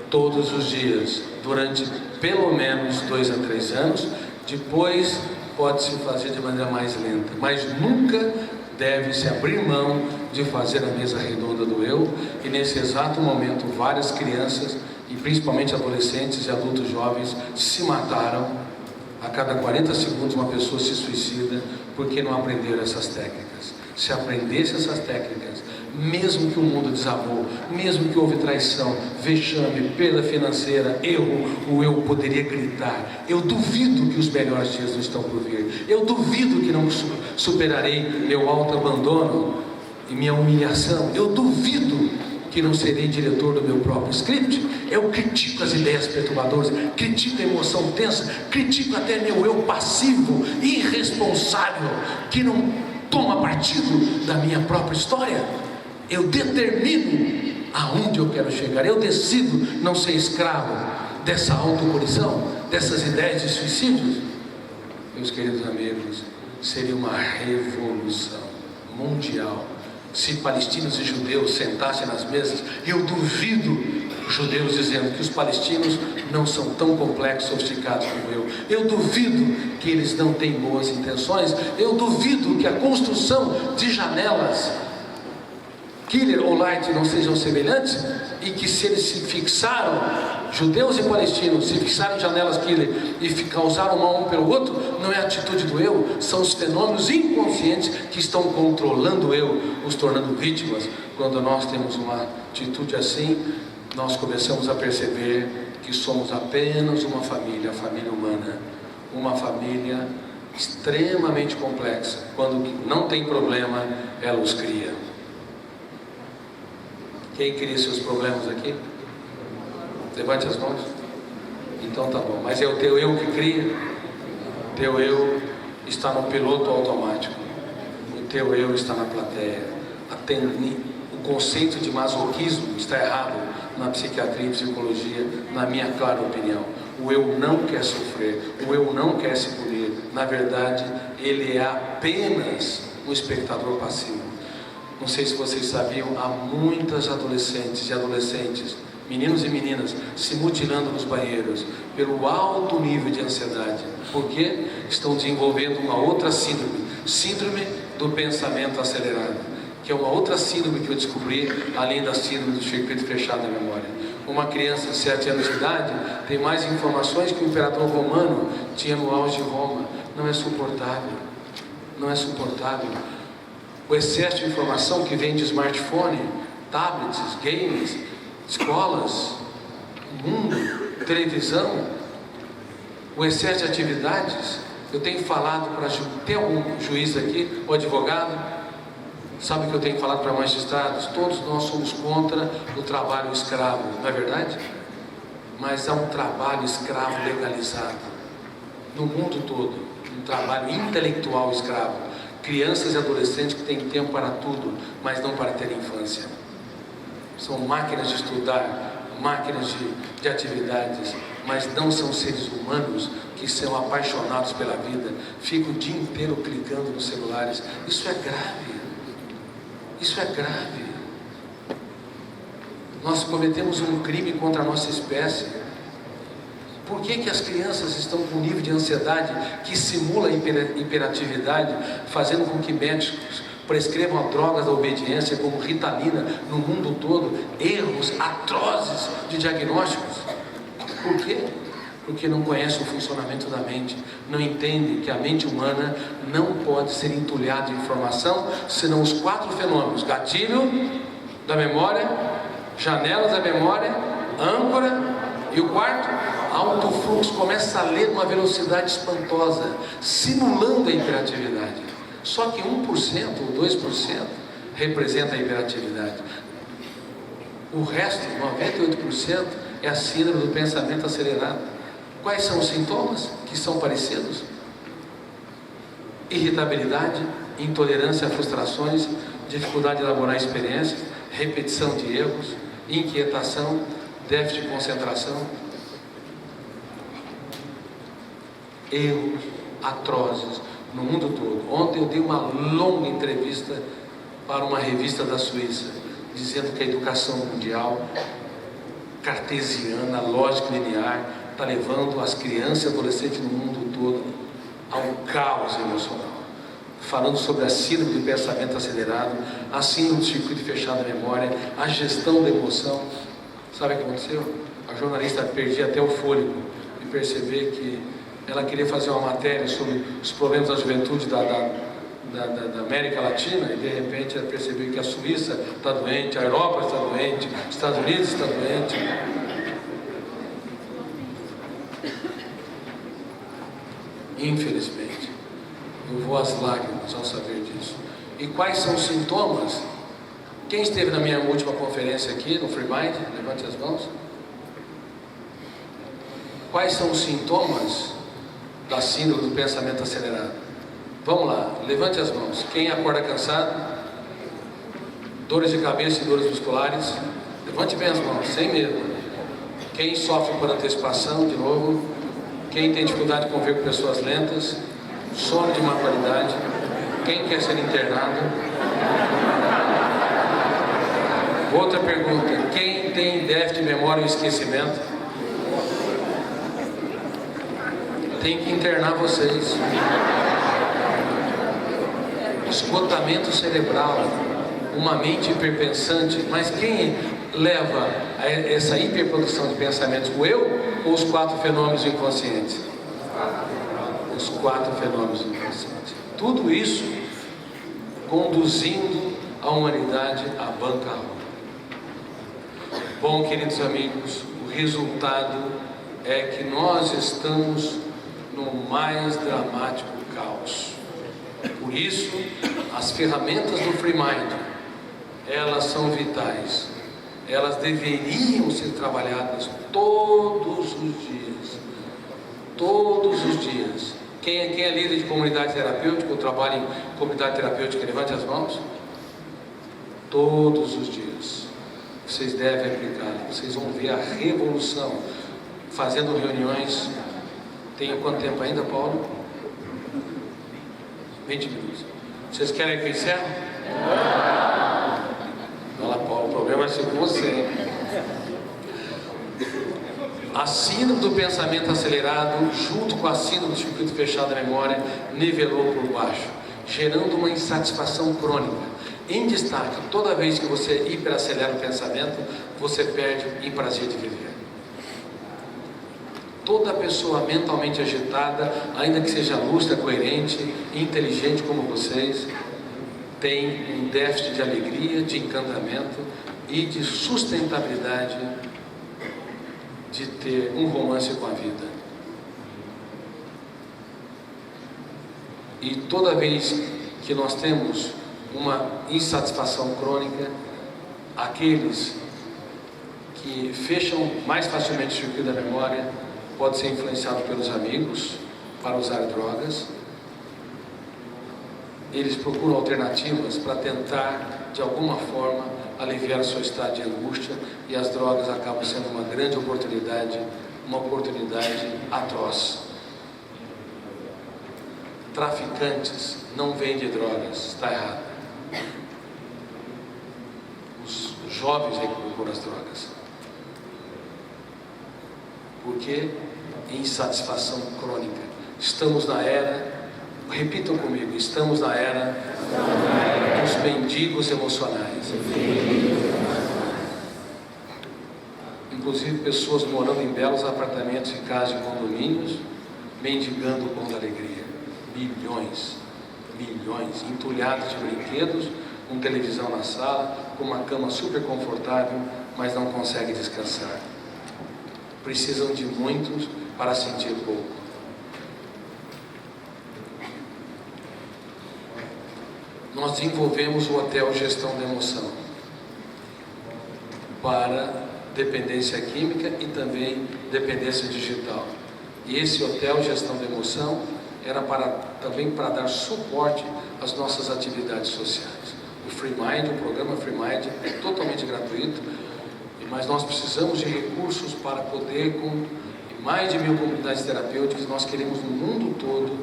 todos os dias, durante pelo menos 2 a 3 anos. Depois pode-se fazer de maneira mais lenta, mas nunca deve-se abrir mão de fazer a mesa redonda do eu. E nesse exato momento, várias crianças, e principalmente adolescentes e adultos jovens, se mataram. A cada 40 segundos uma pessoa se suicida porque não aprenderam essas técnicas. Se aprendesse essas técnicas, mesmo que o mundo desabou, mesmo que houve traição, vexame, perda financeira, erro, o eu poderia gritar: eu duvido que os melhores dias não estão por vir, eu duvido que não superarei meu autoabandono e minha humilhação, eu duvido que não serei diretor do meu próprio script. Eu critico as ideias perturbadoras, critico a emoção tensa, critico até meu eu passivo, irresponsável, que não toma partido da minha própria história. Eu determino aonde eu quero chegar, eu decido não ser escravo dessa autopunição, dessas ideias de suicídios. Meus queridos amigos, seria uma revolução mundial se palestinos e judeus sentassem nas mesas. Eu duvido judeus dizendo que os palestinos não são tão complexos, sofisticados como eu duvido que eles não têm boas intenções, eu duvido que a construção de janelas Killer ou Light não sejam semelhantes, e que se eles se fixaram, judeus e palestinos, se fixaram em janelas Killer e causaram mal um pelo outro, não é a atitude do eu, são os fenômenos inconscientes que estão controlando o eu, os tornando vítimas. Quando nós temos uma atitude assim, nós começamos a perceber que somos apenas uma família, a família humana, uma família extremamente complexa. Quando não tem problema, ela os cria. Quem cria seus problemas aqui? Levante as mãos. Então tá bom. Mas é o teu eu que cria? O teu eu está no piloto automático. O teu eu está na plateia. O conceito de masoquismo está errado na psiquiatria e psicologia, na minha clara opinião. O eu não quer sofrer, o eu não quer se punir. Na verdade, ele é apenas um espectador passivo. Não sei se vocês sabiam, há muitas adolescentes e adolescentes, meninos e meninas, se mutilando nos banheiros pelo alto nível de ansiedade. Por quê? Estão desenvolvendo uma outra síndrome, síndrome do pensamento acelerado, que é uma outra síndrome que eu descobri, além da síndrome do circuito fechado da memória. Uma criança de 7 anos de idade tem mais informações que o imperador romano tinha no auge de Roma. Não é suportável. Não é suportável. O excesso de informação que vem de smartphone, tablets, games, escolas, mundo, televisão, o excesso de atividades. Eu tenho falado para... Tem algum juiz aqui, ou advogado? Sabe o que eu tenho falado para magistrados? Todos nós somos contra o trabalho escravo, não é verdade? Mas há um trabalho escravo legalizado no mundo todo, um trabalho intelectual escravo. Crianças e adolescentes que têm tempo para tudo, mas não para ter infância. São máquinas de estudar, máquinas de atividades, mas não são seres humanos que são apaixonados pela vida, ficam o dia inteiro clicando nos celulares. Isso é grave. Isso é grave. Nós cometemos um crime contra a nossa espécie. Por que as crianças estão com um nível de ansiedade que simula hiperatividade, fazendo com que médicos prescrevam drogas da obediência como Ritalina no mundo todo, erros atrozes de diagnósticos? Por quê? Porque não conhecem o funcionamento da mente, não entendem que a mente humana não pode ser entulhada de informação, senão os 4 fenômenos: gatilho da memória, janelas da memória, âncora, e o quarto, alto fluxo. Começa a ler numa velocidade espantosa, simulando a hiperatividade. Só que 1% ou 2% representa a hiperatividade. O resto, 98%, é a síndrome do pensamento acelerado. Quais são os sintomas que são parecidos? Irritabilidade, intolerância a frustrações, dificuldade de elaborar experiências, repetição de erros, inquietação, déficit de concentração. Erros atrozes no mundo todo. Ontem eu dei uma longa entrevista para uma revista da Suíça, dizendo que a educação mundial cartesiana, lógica linear, está levando as crianças e adolescentes no mundo todo a um caos emocional. Falando sobre a síndrome do pensamento acelerado, a síndrome do circuito fechado da memória, a gestão da emoção. Sabe o que aconteceu? A jornalista perdia até o fôlego de perceber que ela queria fazer uma matéria sobre os problemas da juventude da América Latina, e de repente ela percebeu que a Suíça está doente, a Europa está doente, os Estados Unidos está doente. Infelizmente, eu vou às lágrimas ao saber disso. E quais são os sintomas? Quem esteve na minha última conferência aqui no Free Mind? Levante as mãos. Quais são os sintomas da síndrome do pensamento acelerado? Vamos lá, levante as mãos. Quem acorda cansado? Dores de cabeça e dores musculares? Levante bem as mãos, sem medo. Quem sofre por antecipação, de novo? Quem tem dificuldade de conviver com pessoas lentas? Sono de má qualidade? Quem quer ser internado? Outra pergunta: quem tem déficit de memória e esquecimento? Tem que internar vocês. Esgotamento cerebral. uma mente hiperpensante, mas quem leva a essa hiperprodução de pensamentos, o eu ou os 4 fenômenos inconscientes? Os 4 fenômenos inconscientes. Tudo isso conduzindo a humanidade à bancarrota. Bom, queridos amigos, o resultado é que nós estamos no mais dramático caos. Por isso, as ferramentas do Free Mind, elas são vitais. Elas deveriam ser trabalhadas todos os dias. Todos os dias. Quem é líder de comunidade terapêutica ou trabalha em comunidade terapêutica, levante as mãos. Todos os dias. Vocês devem aplicar. Vocês vão ver a revolução. Fazendo reuniões. Tem quanto tempo ainda, Paulo? 20 minutos. Vocês querem que eu encerre? Fala, Paulo, o problema é ser com você. A síndrome do pensamento acelerado, junto com a síndrome do circuito fechado da memória, nivelou por baixo, gerando uma insatisfação crônica. Em destaque, toda vez que você hiperacelera o pensamento, você perde em prazer de viver. Toda pessoa mentalmente agitada, ainda que seja lúcida, coerente e inteligente como vocês, tem um déficit de alegria, de encantamento e de sustentabilidade de ter um romance com a vida. E toda vez que nós temos uma insatisfação crônica, aqueles que fecham mais facilmente o circuito da memória podem ser influenciados pelos amigos para usar drogas. Eles procuram alternativas para tentar, de alguma forma, aliviar o seu estado de angústia, e as drogas acabam sendo uma grande oportunidade, uma oportunidade atroz. Traficantes não vendem drogas, está errado. Os jovens é que procuram as drogas. Porque insatisfação crônica. Estamos na era, repitam comigo, estamos na era dos mendigos emocionais. Inclusive pessoas morando em belos apartamentos e casas de condomínios, mendigando o pão da alegria. Milhões, entulhados de brinquedos, com televisão na sala, com uma cama super confortável, mas não conseguem descansar. Precisam de muitos para sentir pouco. Nós desenvolvemos o Hotel Gestão da Emoção para dependência química e também dependência digital. E esse Hotel Gestão da Emoção era também para dar suporte às nossas atividades sociais. O Free Mind, o programa Free Mind é totalmente gratuito, mas nós precisamos de recursos para poder, com mais de 1000 comunidades terapêuticas, nós queremos no mundo todo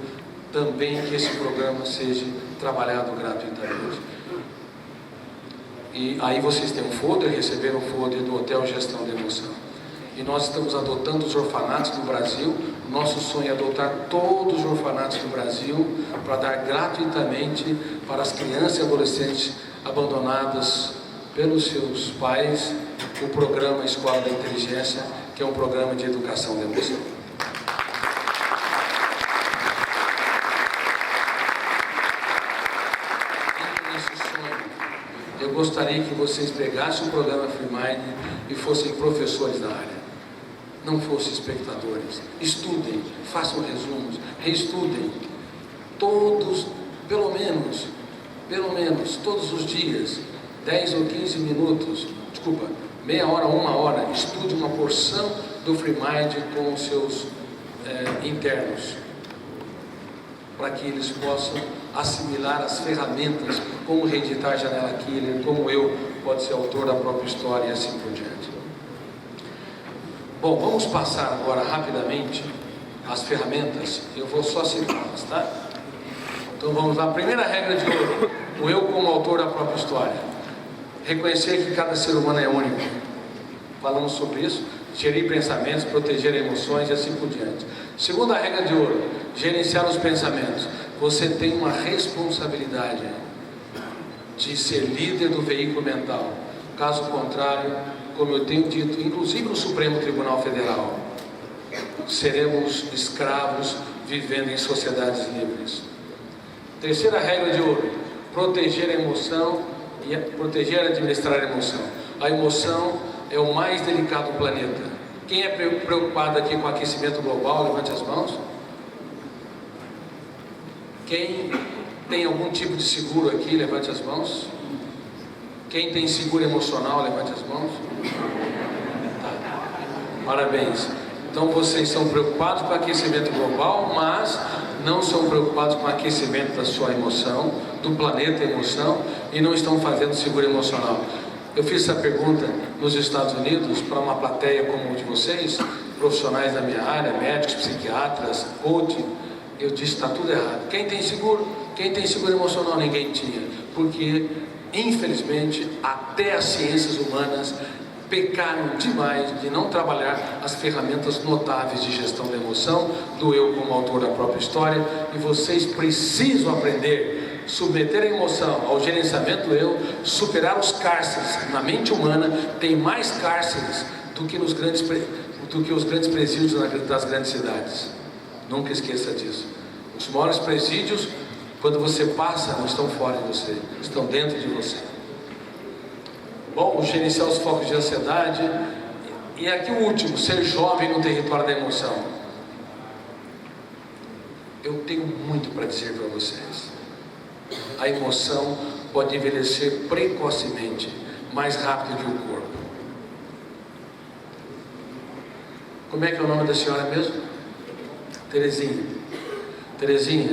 também que esse programa seja trabalhado gratuitamente. E aí vocês têm um folder, receberam o folder do Hotel Gestão da Emoção. E nós estamos adotando os orfanatos do Brasil. O nosso sonho é adotar todos os orfanatos do Brasil para dar gratuitamente para as crianças e adolescentes abandonadas pelos seus pais o programa Escola da Inteligência, que é um programa de educação da emoção. Eu gostaria que vocês pegassem o programa Free Mind e fossem professores da área, não fossem espectadores. Estudem, façam resumos, reestudem todos, pelo menos todos os dias, 10 ou 15 minutos, meia hora, 1 hora, estude uma porção do Free Mind com os seus internos, para que eles possam assimilar as ferramentas, como reeditar Janela Killer, como eu, pode ser autor da própria história e assim por diante. Bom, vamos passar agora rapidamente as ferramentas, eu vou só citá-las, tá? Então vamos lá, primeira regra de ouro, o eu como autor da própria história. Reconhecer que cada ser humano é único. Falamos sobre isso, gerir pensamentos, proteger emoções e assim por diante. Segunda regra de ouro, gerenciar os pensamentos. Você tem uma responsabilidade. de ser líder do veículo mental. Caso contrário, como eu tenho dito, inclusive no Supremo Tribunal Federal, seremos escravos vivendo em sociedades livres. Terceira regra de ouro: proteger a emoção e proteger e administrar a emoção. A emoção é o mais delicado do planeta. Quem é preocupado aqui com o aquecimento global, levante as mãos. Quem tem algum tipo de seguro aqui, levante as mãos. Quem tem seguro emocional, levante as mãos. Tá. Parabéns. Então vocês são preocupados com o aquecimento global, mas não são preocupados com o aquecimento da sua emoção, do planeta emoção, e não estão fazendo seguro emocional. Eu fiz essa pergunta nos Estados Unidos para uma plateia como o de vocês, profissionais da minha área, médicos, psiquiatras, coaching. Eu disse: está tudo errado. Quem tem seguro? Quem tem seguro emocional? Ninguém tinha. Porque, infelizmente, até as ciências humanas pecaram demais de não trabalhar as ferramentas notáveis de gestão da emoção, do eu como autor da própria história, e vocês precisam aprender, submeter a emoção ao gerenciamento do eu, superar os cárceres. Na mente humana tem mais cárceres do que os grandes presídios das grandes cidades. Nunca esqueça disso. Os maiores presídios, quando você passa, não estão fora de você, estão dentro de você. Bom, gerenciar os focos de ansiedade. E aqui o último: ser jovem no território da emoção. Eu tenho muito para dizer para vocês. A emoção pode envelhecer precocemente, mais rápido que o corpo. Como é que é o nome da senhora mesmo? Terezinha. Terezinha,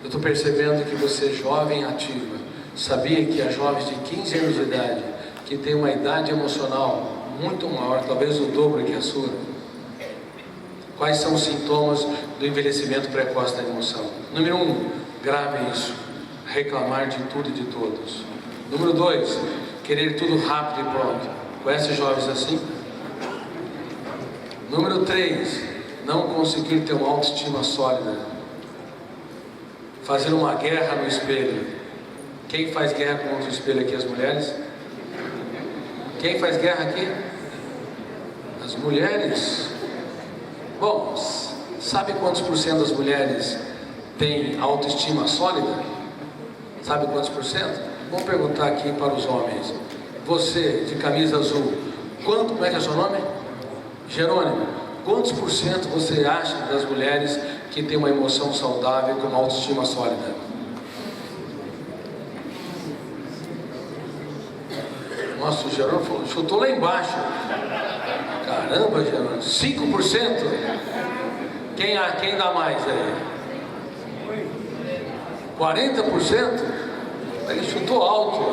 eu estou percebendo que você é jovem ativa. Sabia que há jovens de 15 anos de idade que têm uma idade emocional muito maior, talvez o dobro que a sua? Quais são os sintomas do envelhecimento precoce da emoção? Número 1, gravem isso: reclamar de tudo e de todos. Número 2, querer tudo rápido e pronto. Conhece jovens assim? Número 3, não conseguir ter uma autoestima sólida. Fazer uma guerra no espelho. Quem faz guerra contra o espelho aqui? As mulheres? Quem faz guerra aqui? As mulheres. Bom, sabe quantos por cento das mulheres têm autoestima sólida? Sabe quantos por cento? Vamos perguntar aqui para os homens. Você, de camisa azul, como é que é o seu nome? Jerônimo. Quantos por cento você acha das mulheres que têm uma emoção saudável com uma autoestima sólida? Nossa, o Jerônimo falou, chutou lá embaixo. Caramba, Jerônimo, 5%? Quem dá mais aí? 40%? Ele chutou alto.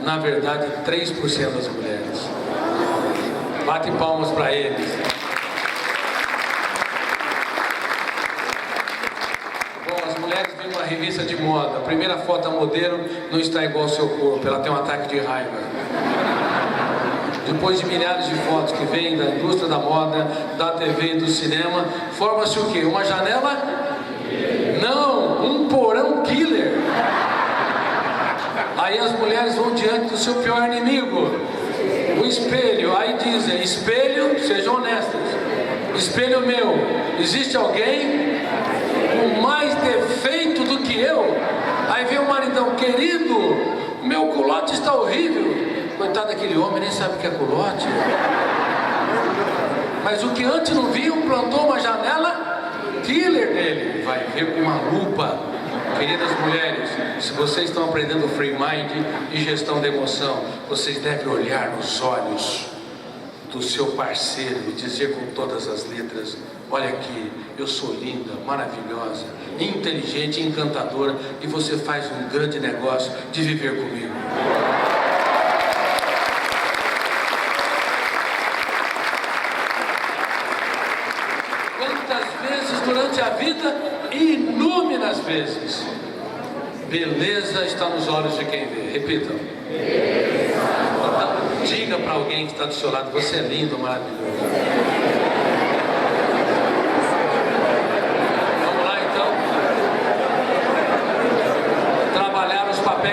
Na verdade, 3% das mulheres. Bate palmas para eles. Bom, as mulheres vêm uma revista de moda. A primeira foto da modelo não está igual ao seu corpo. Ela tem um ataque de raiva. Depois de milhares de fotos que vêm da indústria da moda, da TV e do cinema, forma-se o quê? Uma janela? Não, um porão killer. Aí as mulheres vão diante do seu pior inimigo, o espelho. Aí dizem: espelho, sejam honestos, espelho meu, existe alguém com mais defeito do que eu? Aí vem o maridão: querido, o meu culote está horrível. Coitado daquele homem, nem sabe o que é culote. Mas o que antes não viam, plantou uma janela killer nele. Vai ver com uma lupa. Queridas mulheres, se vocês estão aprendendo free mind e gestão da emoção, vocês devem olhar nos olhos do seu parceiro e dizer com todas as letras: olha aqui, eu sou linda, maravilhosa, inteligente, encantadora, e você faz um grande negócio de viver comigo. Quantas vezes durante a vida? Inúmeras vezes. Beleza está nos olhos de quem vê. Repitam. Então, diga para alguém que está do seu lado: você é lindo, maravilhoso. Vamos lá então. Trabalhar os papéis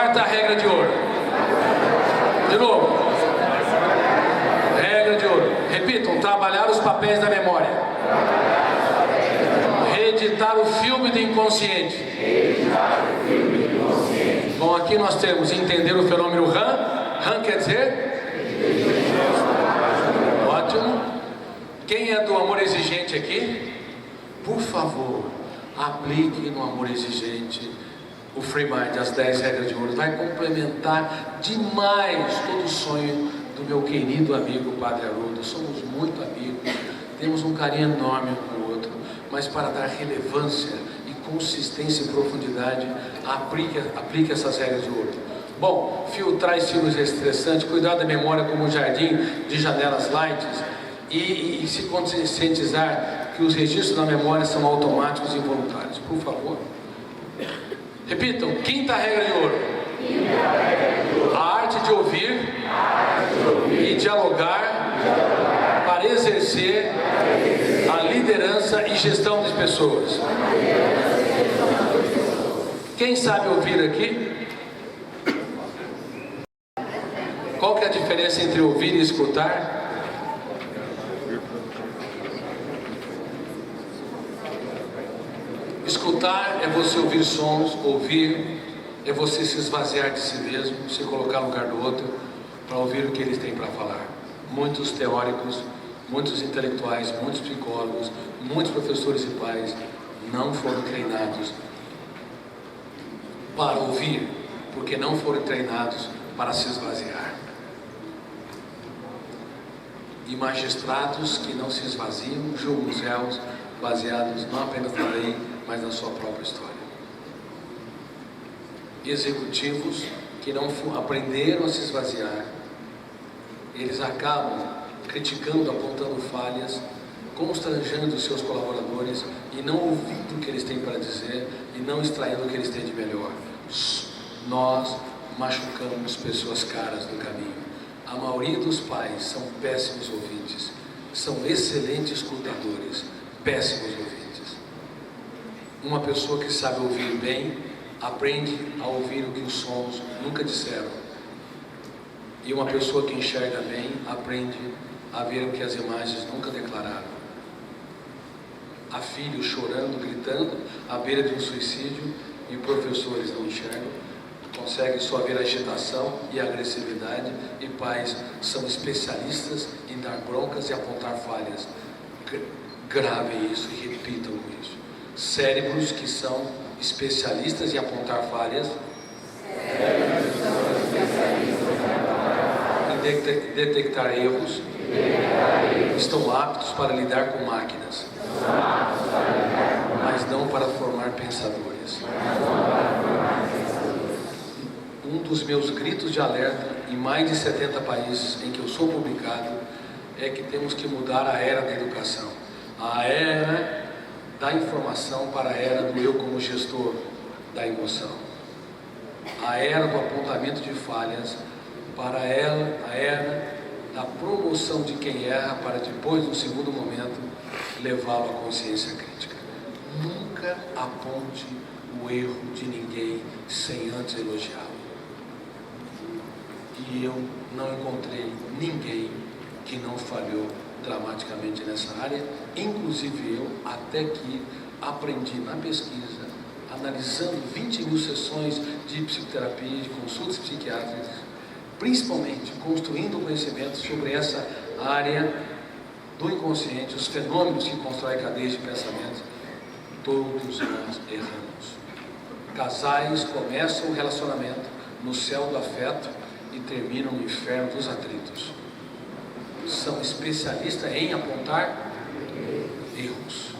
Quarta regra de ouro. De novo. Regra de ouro. Repitam: trabalhar os papéis da memória. Reeditar o filme do inconsciente. Bom, aqui nós temos entender o fenômeno RAM. RAM quer dizer? Ótimo. Quem é do amor exigente aqui? Por favor, aplique no amor exigente o Free Mind, as 10 regras de ouro. Vai complementar demais todo o sonho do meu querido amigo Padre Haroldo. Somos muito amigos, temos um carinho enorme um com o outro, mas para dar relevância e consistência e profundidade, aplique essas regras de ouro. Bom, filtrar estilos estressantes, cuidar da memória como um jardim de janelas light e se conscientizar que os registros na memória são automáticos e involuntários. Por favor. Repitam: quinta regra de ouro. A arte de ouvir e dialogar para exercer a liderança e gestão das pessoas. Quem sabe ouvir aqui? Qual que é a diferença entre ouvir e escutar? Escutar é você ouvir sons, ouvir é você se esvaziar de si mesmo, se colocar no lugar do outro, para ouvir o que eles têm para falar. Muitos teóricos, muitos intelectuais, muitos psicólogos, muitos professores e pais não foram treinados para ouvir, porque não foram treinados para se esvaziar. E magistrados que não se esvaziam julgam os réus baseados não apenas na lei, mas na sua própria história. Executivos que não aprenderam a se esvaziar, eles acabam criticando, apontando falhas, constrangendo os seus colaboradores e não ouvindo o que eles têm para dizer e não extraindo o que eles têm de melhor. Nós machucamos pessoas caras no caminho. A maioria dos pais são péssimos ouvintes, são excelentes escutadores, péssimos ouvintes. Uma pessoa que sabe ouvir bem, aprende a ouvir o que os sons nunca disseram. E uma pessoa que enxerga bem, aprende a ver o que as imagens nunca declararam. Há filhos chorando, gritando, à beira de um suicídio, e professores não enxergam, conseguem só ver a agitação e a agressividade, e pais são especialistas em dar broncas e apontar falhas. Gravem isso e repitam isso. Cérebros que são especialistas em apontar falhas, em detectar erros, estão aptos para lidar com máquinas, mas não para formar pensadores. Um dos meus gritos de alerta em mais de 70 países em que eu sou publicado é que temos que mudar a era da educação, a era da informação para a era do eu como gestor da emoção, a era do apontamento de falhas para a era da promoção de quem erra para depois, no segundo momento, levá-lo à consciência crítica. Nunca aponte o erro de ninguém sem antes elogiá-lo. E eu não encontrei ninguém que não falhou dramaticamente nessa área, inclusive eu, até que aprendi na pesquisa, analisando 20 mil sessões de psicoterapia, de consultas psiquiátricas, principalmente construindo conhecimento sobre essa área do inconsciente, os fenômenos que constroem cadeias de pensamento. Todos nós erramos. Casais começam o relacionamento no céu do afeto e terminam no inferno dos atritos. São especialistas em apontar erros.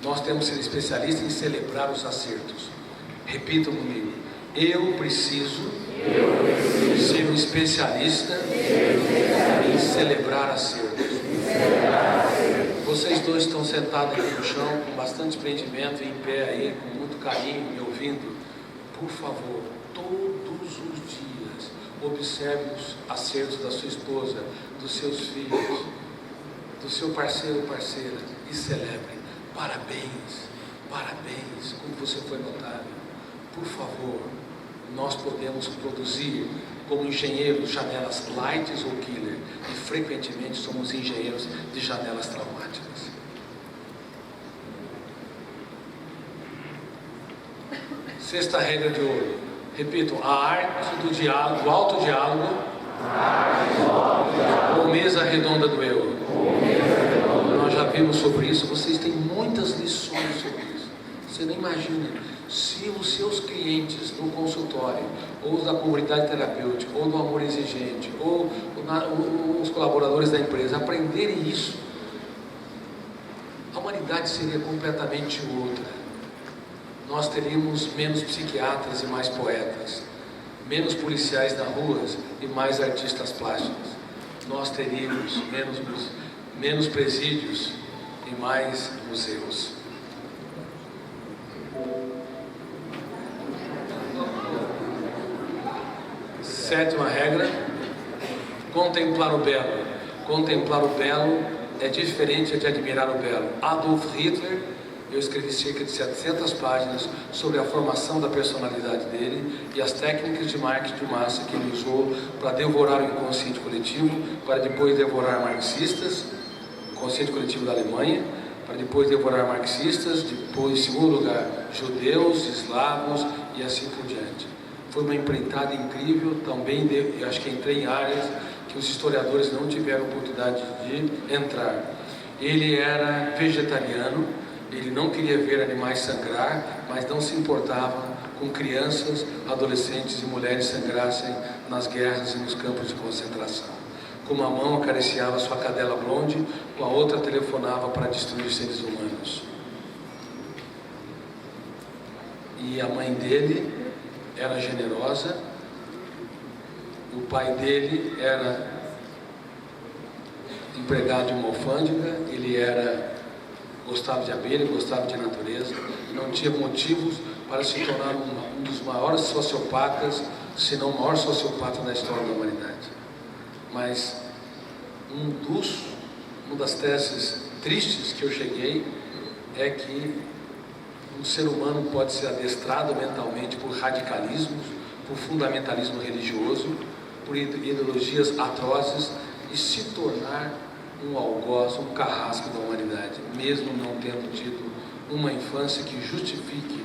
Nós temos que ser especialistas em celebrar os acertos. Repitam comigo: eu preciso ser um especialista em celebrar acertos. Vocês dois estão sentados aqui no chão com bastante prendimento, em pé aí, com muito carinho, me ouvindo. Por favor, todos os dias, observe os acertos da sua esposa, dos seus filhos, do seu parceiro ou parceira, e celebre. Parabéns, parabéns, como você foi notável. Por favor, nós podemos produzir como engenheiros janelas light ou killer, e frequentemente somos engenheiros de janelas traumáticas. Sexta regra de ouro. Repito, a arte do diálogo, do alto diálogo, ou mesa redonda do eu. Nós já vimos sobre isso, vocês têm muitas lições sobre isso. Você não imagina, se os seus clientes no consultório, ou da comunidade terapêutica, ou do amor exigente, ou os colaboradores da empresa aprenderem isso, a humanidade seria completamente outra. Nós teríamos menos psiquiatras e mais poetas, menos policiais na rua e mais artistas plásticos. Nós teríamos menos presídios e mais museus. Sétima regra, contemplar o belo. Contemplar o belo é diferente de admirar o belo. Adolf Hitler, eu escrevi cerca de 700 páginas sobre a formação da personalidade dele e as técnicas de marketing de massa que ele usou para devorar o inconsciente coletivo, para depois devorar marxistas, o inconsciente coletivo da Alemanha, para depois devorar marxistas, depois, em segundo lugar, judeus, eslavos e assim por diante. Foi uma empreitada incrível, também eu acho que entrei em áreas que os historiadores não tiveram oportunidade de entrar. Ele era vegetariano, ele não queria ver animais sangrar, mas não se importava com crianças, adolescentes e mulheres sangrassem nas guerras e nos campos de concentração. Com uma mão acariciava sua cadela blonde, com a outra telefonava para destruir seres humanos. E a mãe dele era generosa, o pai dele era empregado de uma alfândega, ele gostava de abelha, gostava de natureza, não tinha motivos para se tornar um dos maiores sociopatas, se não o maior sociopata da história da humanidade. Mas uma das teses tristes que eu cheguei é que um ser humano pode ser adestrado mentalmente por radicalismos, por fundamentalismo religioso, por ideologias atrozes e se tornar um algoz, um carrasco da humanidade, mesmo não tendo tido uma infância que justifique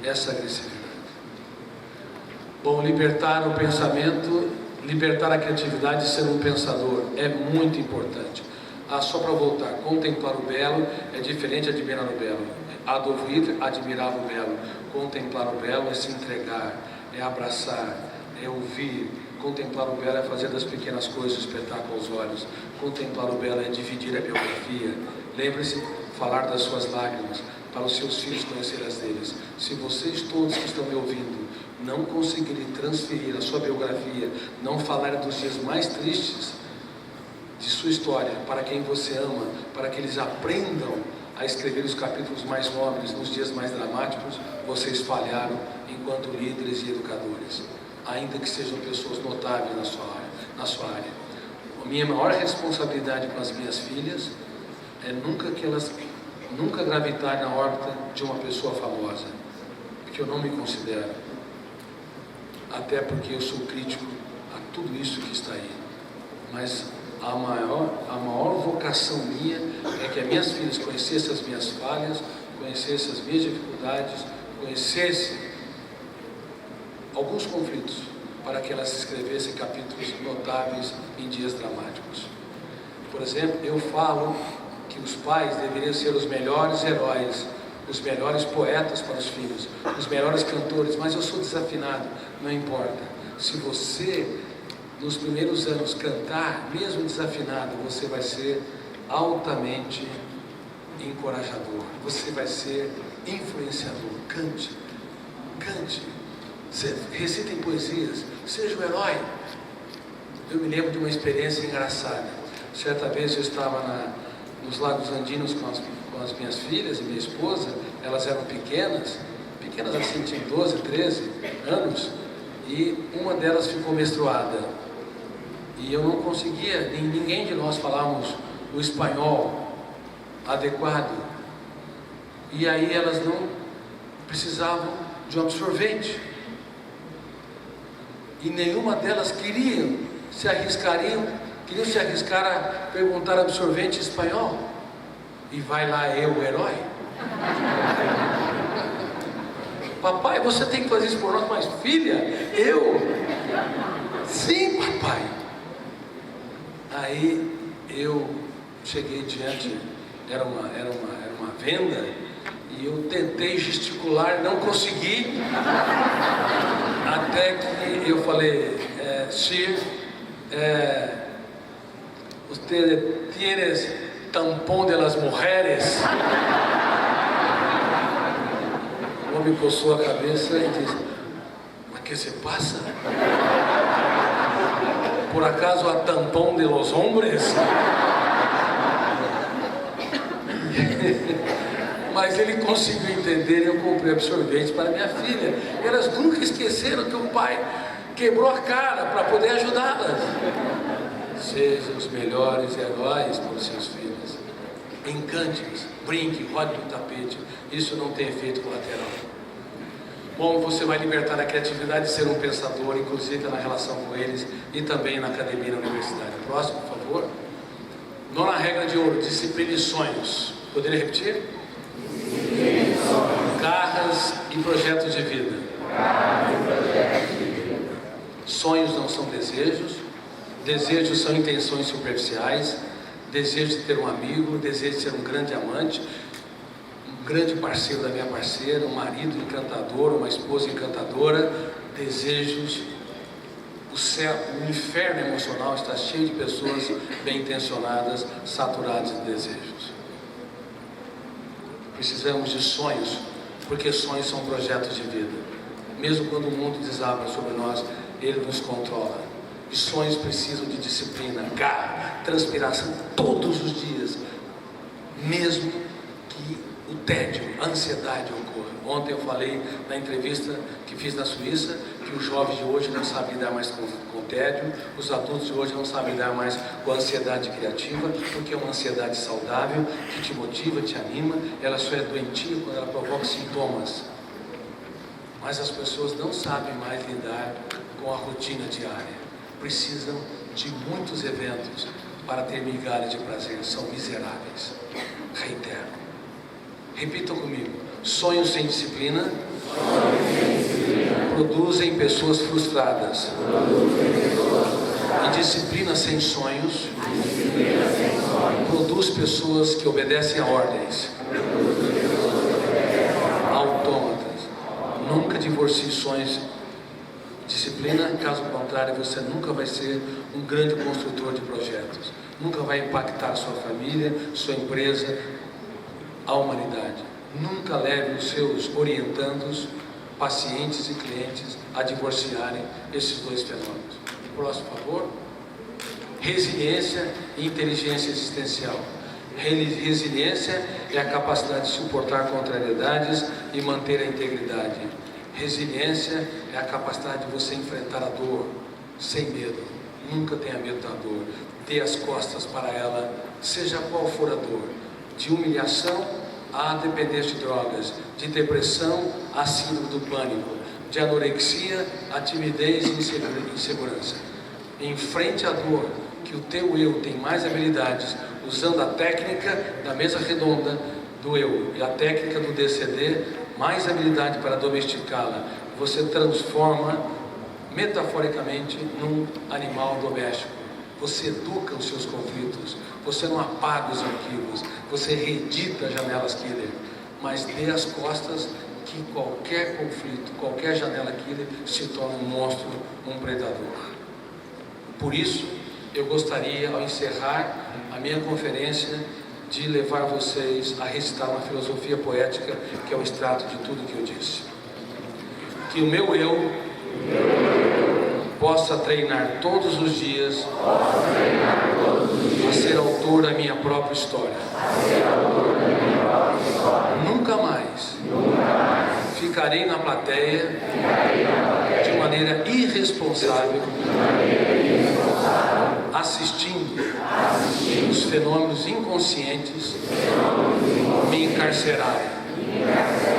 essa agressividade. Bom, libertar o pensamento, libertar a criatividade e ser um pensador é muito importante. Só para voltar, contemplar o belo é diferente de admirar o belo. Adolf Hitler admirava o belo. Contemplar o belo é se entregar, é abraçar, é ouvir. Contemplar o belo é fazer das pequenas coisas um espetáculo aos olhos. Contemplar o belo é dividir a biografia. Lembre-se, falar das suas lágrimas, para os seus filhos conhecerem as deles. Se vocês todos que estão me ouvindo não conseguirem transferir a sua biografia, não falar dos dias mais tristes de sua história para quem você ama, para que eles aprendam a escrever os capítulos mais nobres nos dias mais dramáticos, vocês falharam enquanto líderes e educadores, ainda que sejam pessoas notáveis na sua área. A minha maior responsabilidade com as minhas filhas é nunca gravitarem na órbita de uma pessoa famosa, porque eu não me considero, até porque eu sou crítico a tudo isso que está aí, mas a maior vocação minha é que as minhas filhas conhecessem as minhas falhas, conhecessem as minhas dificuldades, conhecessem alguns conflitos, para que elas escrevessem capítulos notáveis em dias dramáticos. Por exemplo, eu falo que os pais deveriam ser os melhores heróis, os melhores poetas para os filhos, os melhores cantores, mas eu sou desafinado, não importa. Se você, nos primeiros anos, cantar, mesmo desafinado, você vai ser altamente encorajador, você vai ser influenciador. Cante, recitem poesias, seja um herói. Eu me lembro de uma experiência engraçada. Certa vez eu estava nos Lagos Andinos com as minhas filhas e minha esposa. Elas eram pequenas assim, tinham 12, 13 anos, e uma delas ficou menstruada. E eu não conseguia, ninguém de nós falávamos o espanhol adequado. E aí elas não precisavam de um absorvente. e nenhuma delas queriam se arriscar a perguntar absorvente em espanhol. E vai lá eu, o herói. Papai, você tem que fazer isso por nós, mas filha, eu? Sim, papai. Aí eu cheguei diante, era uma venda, e eu tentei gesticular, não consegui, até que eu falei, Sir, usted tienes tampão de las mujeres? O homem coçou a cabeça e disse, mas que se passa? Por acaso há tampão de los hombres? Mas ele conseguiu entender e eu comprei absorvente para minha filha. Elas nunca esqueceram que o pai quebrou a cara para poder ajudá-las. Sejam os melhores heróis para os seus filhos. Encante-os, brinque, rode no tapete. Isso não tem efeito colateral. Bom, você vai libertar a criatividade de ser um pensador, inclusive na relação com eles e também na academia e na universidade. Próximo, por favor. Nona regra de ouro, disciplina e sonhos. Poderia repetir? Garras e projetos de vida. Sonhos não são desejos. Desejos são intenções superficiais. Desejo de ter um amigo, desejo de ser um grande amante, um grande parceiro da minha parceira, um marido encantador, uma esposa encantadora. Desejos. O céu, o inferno emocional está cheio de pessoas bem intencionadas, saturadas de desejos. Precisamos de sonhos, porque sonhos são projetos de vida. Mesmo quando o mundo desaba sobre nós, ele nos controla. E sonhos precisam de disciplina, garra, transpiração todos os dias, mesmo que o tédio, a ansiedade ocorra. Ontem eu falei na entrevista que fiz na Suíça que os jovens de hoje não sabem lidar mais com o tédio, os adultos de hoje não sabem lidar mais com a ansiedade criativa, porque é uma ansiedade saudável, que te motiva, te anima. Ela só é doentia quando ela provoca sintomas. Mas as pessoas não sabem mais lidar com a rotina diária. Precisam de muitos eventos para ter migalhas de prazer. São miseráveis. Reitero. Repitam comigo. Sonhos sem disciplina produzem pessoas frustradas. E disciplina sem sonhos produz pessoas que obedecem a ordens. Autômatas. Nunca divorcie sonhos. Disciplina, caso contrário, você nunca vai ser um grande construtor de projetos. Nunca vai impactar sua família, sua empresa, a humanidade. Nunca leve os seus orientandos, pacientes e clientes a divorciarem esses dois fenômenos. Próximo, por favor. Resiliência e inteligência existencial. Resiliência é a capacidade de suportar contrariedades e manter a integridade. Resiliência é a capacidade de você enfrentar a dor sem medo. Nunca tenha medo da dor. Dê as costas para ela, seja qual for a dor. De humilhação a dependência de drogas, de depressão a síndrome do pânico, de anorexia a timidez e insegurança. Enfrente a dor, que o teu eu tem mais habilidades, usando a técnica da mesa redonda do eu e a técnica do DCD, mais habilidade para domesticá-la. Você transforma metaforicamente num animal doméstico. Você educa os seus conflitos, você não apaga os arquivos, você reedita janelas killer, mas dê as costas que qualquer conflito, qualquer janela killer se torna um monstro, um predador. Por isso, eu gostaria, ao encerrar a minha conferência, de levar vocês a recitar uma filosofia poética que é o extrato de tudo que eu disse. Que o meu eu possa treinar todos os dias a ser autor da minha própria história. Nunca mais ficarei na plateia de maneira irresponsável assistindo os fenômenos inconscientes me encarcerarem.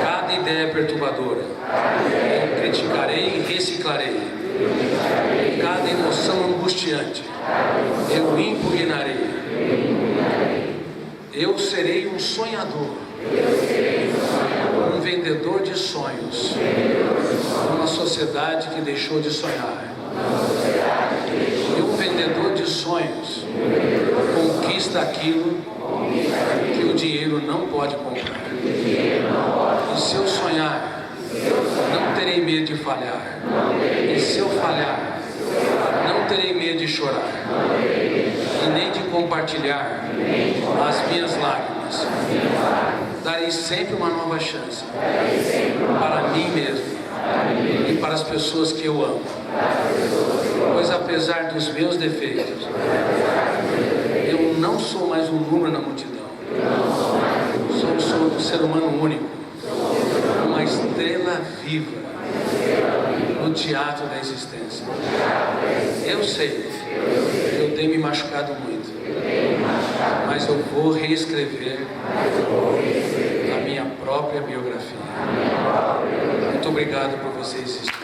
Cada ideia perturbadora eu criticarei e reciclarei. cada emoção angustiante eu impugnarei. Eu serei um sonhador, um vendedor de sonhos, numa sociedade que deixou de sonhar. E um vendedor de sonhos conquista aquilo que o dinheiro não pode comprar. E se eu sonhar, não terei medo de falhar. E se eu falhar, não terei medo de chorar. E nem de compartilhar as minhas lágrimas. Darei sempre uma nova chance para mim mesmo e para as pessoas que eu amo. Pois apesar dos meus defeitos, eu não sou mais um número na multidão. Sou um ser humano único, uma estrela viva no teatro da existência. Eu sei que eu tenho me machucado muito, mas eu vou reescrever a minha própria biografia. Muito obrigado por vocês existirem.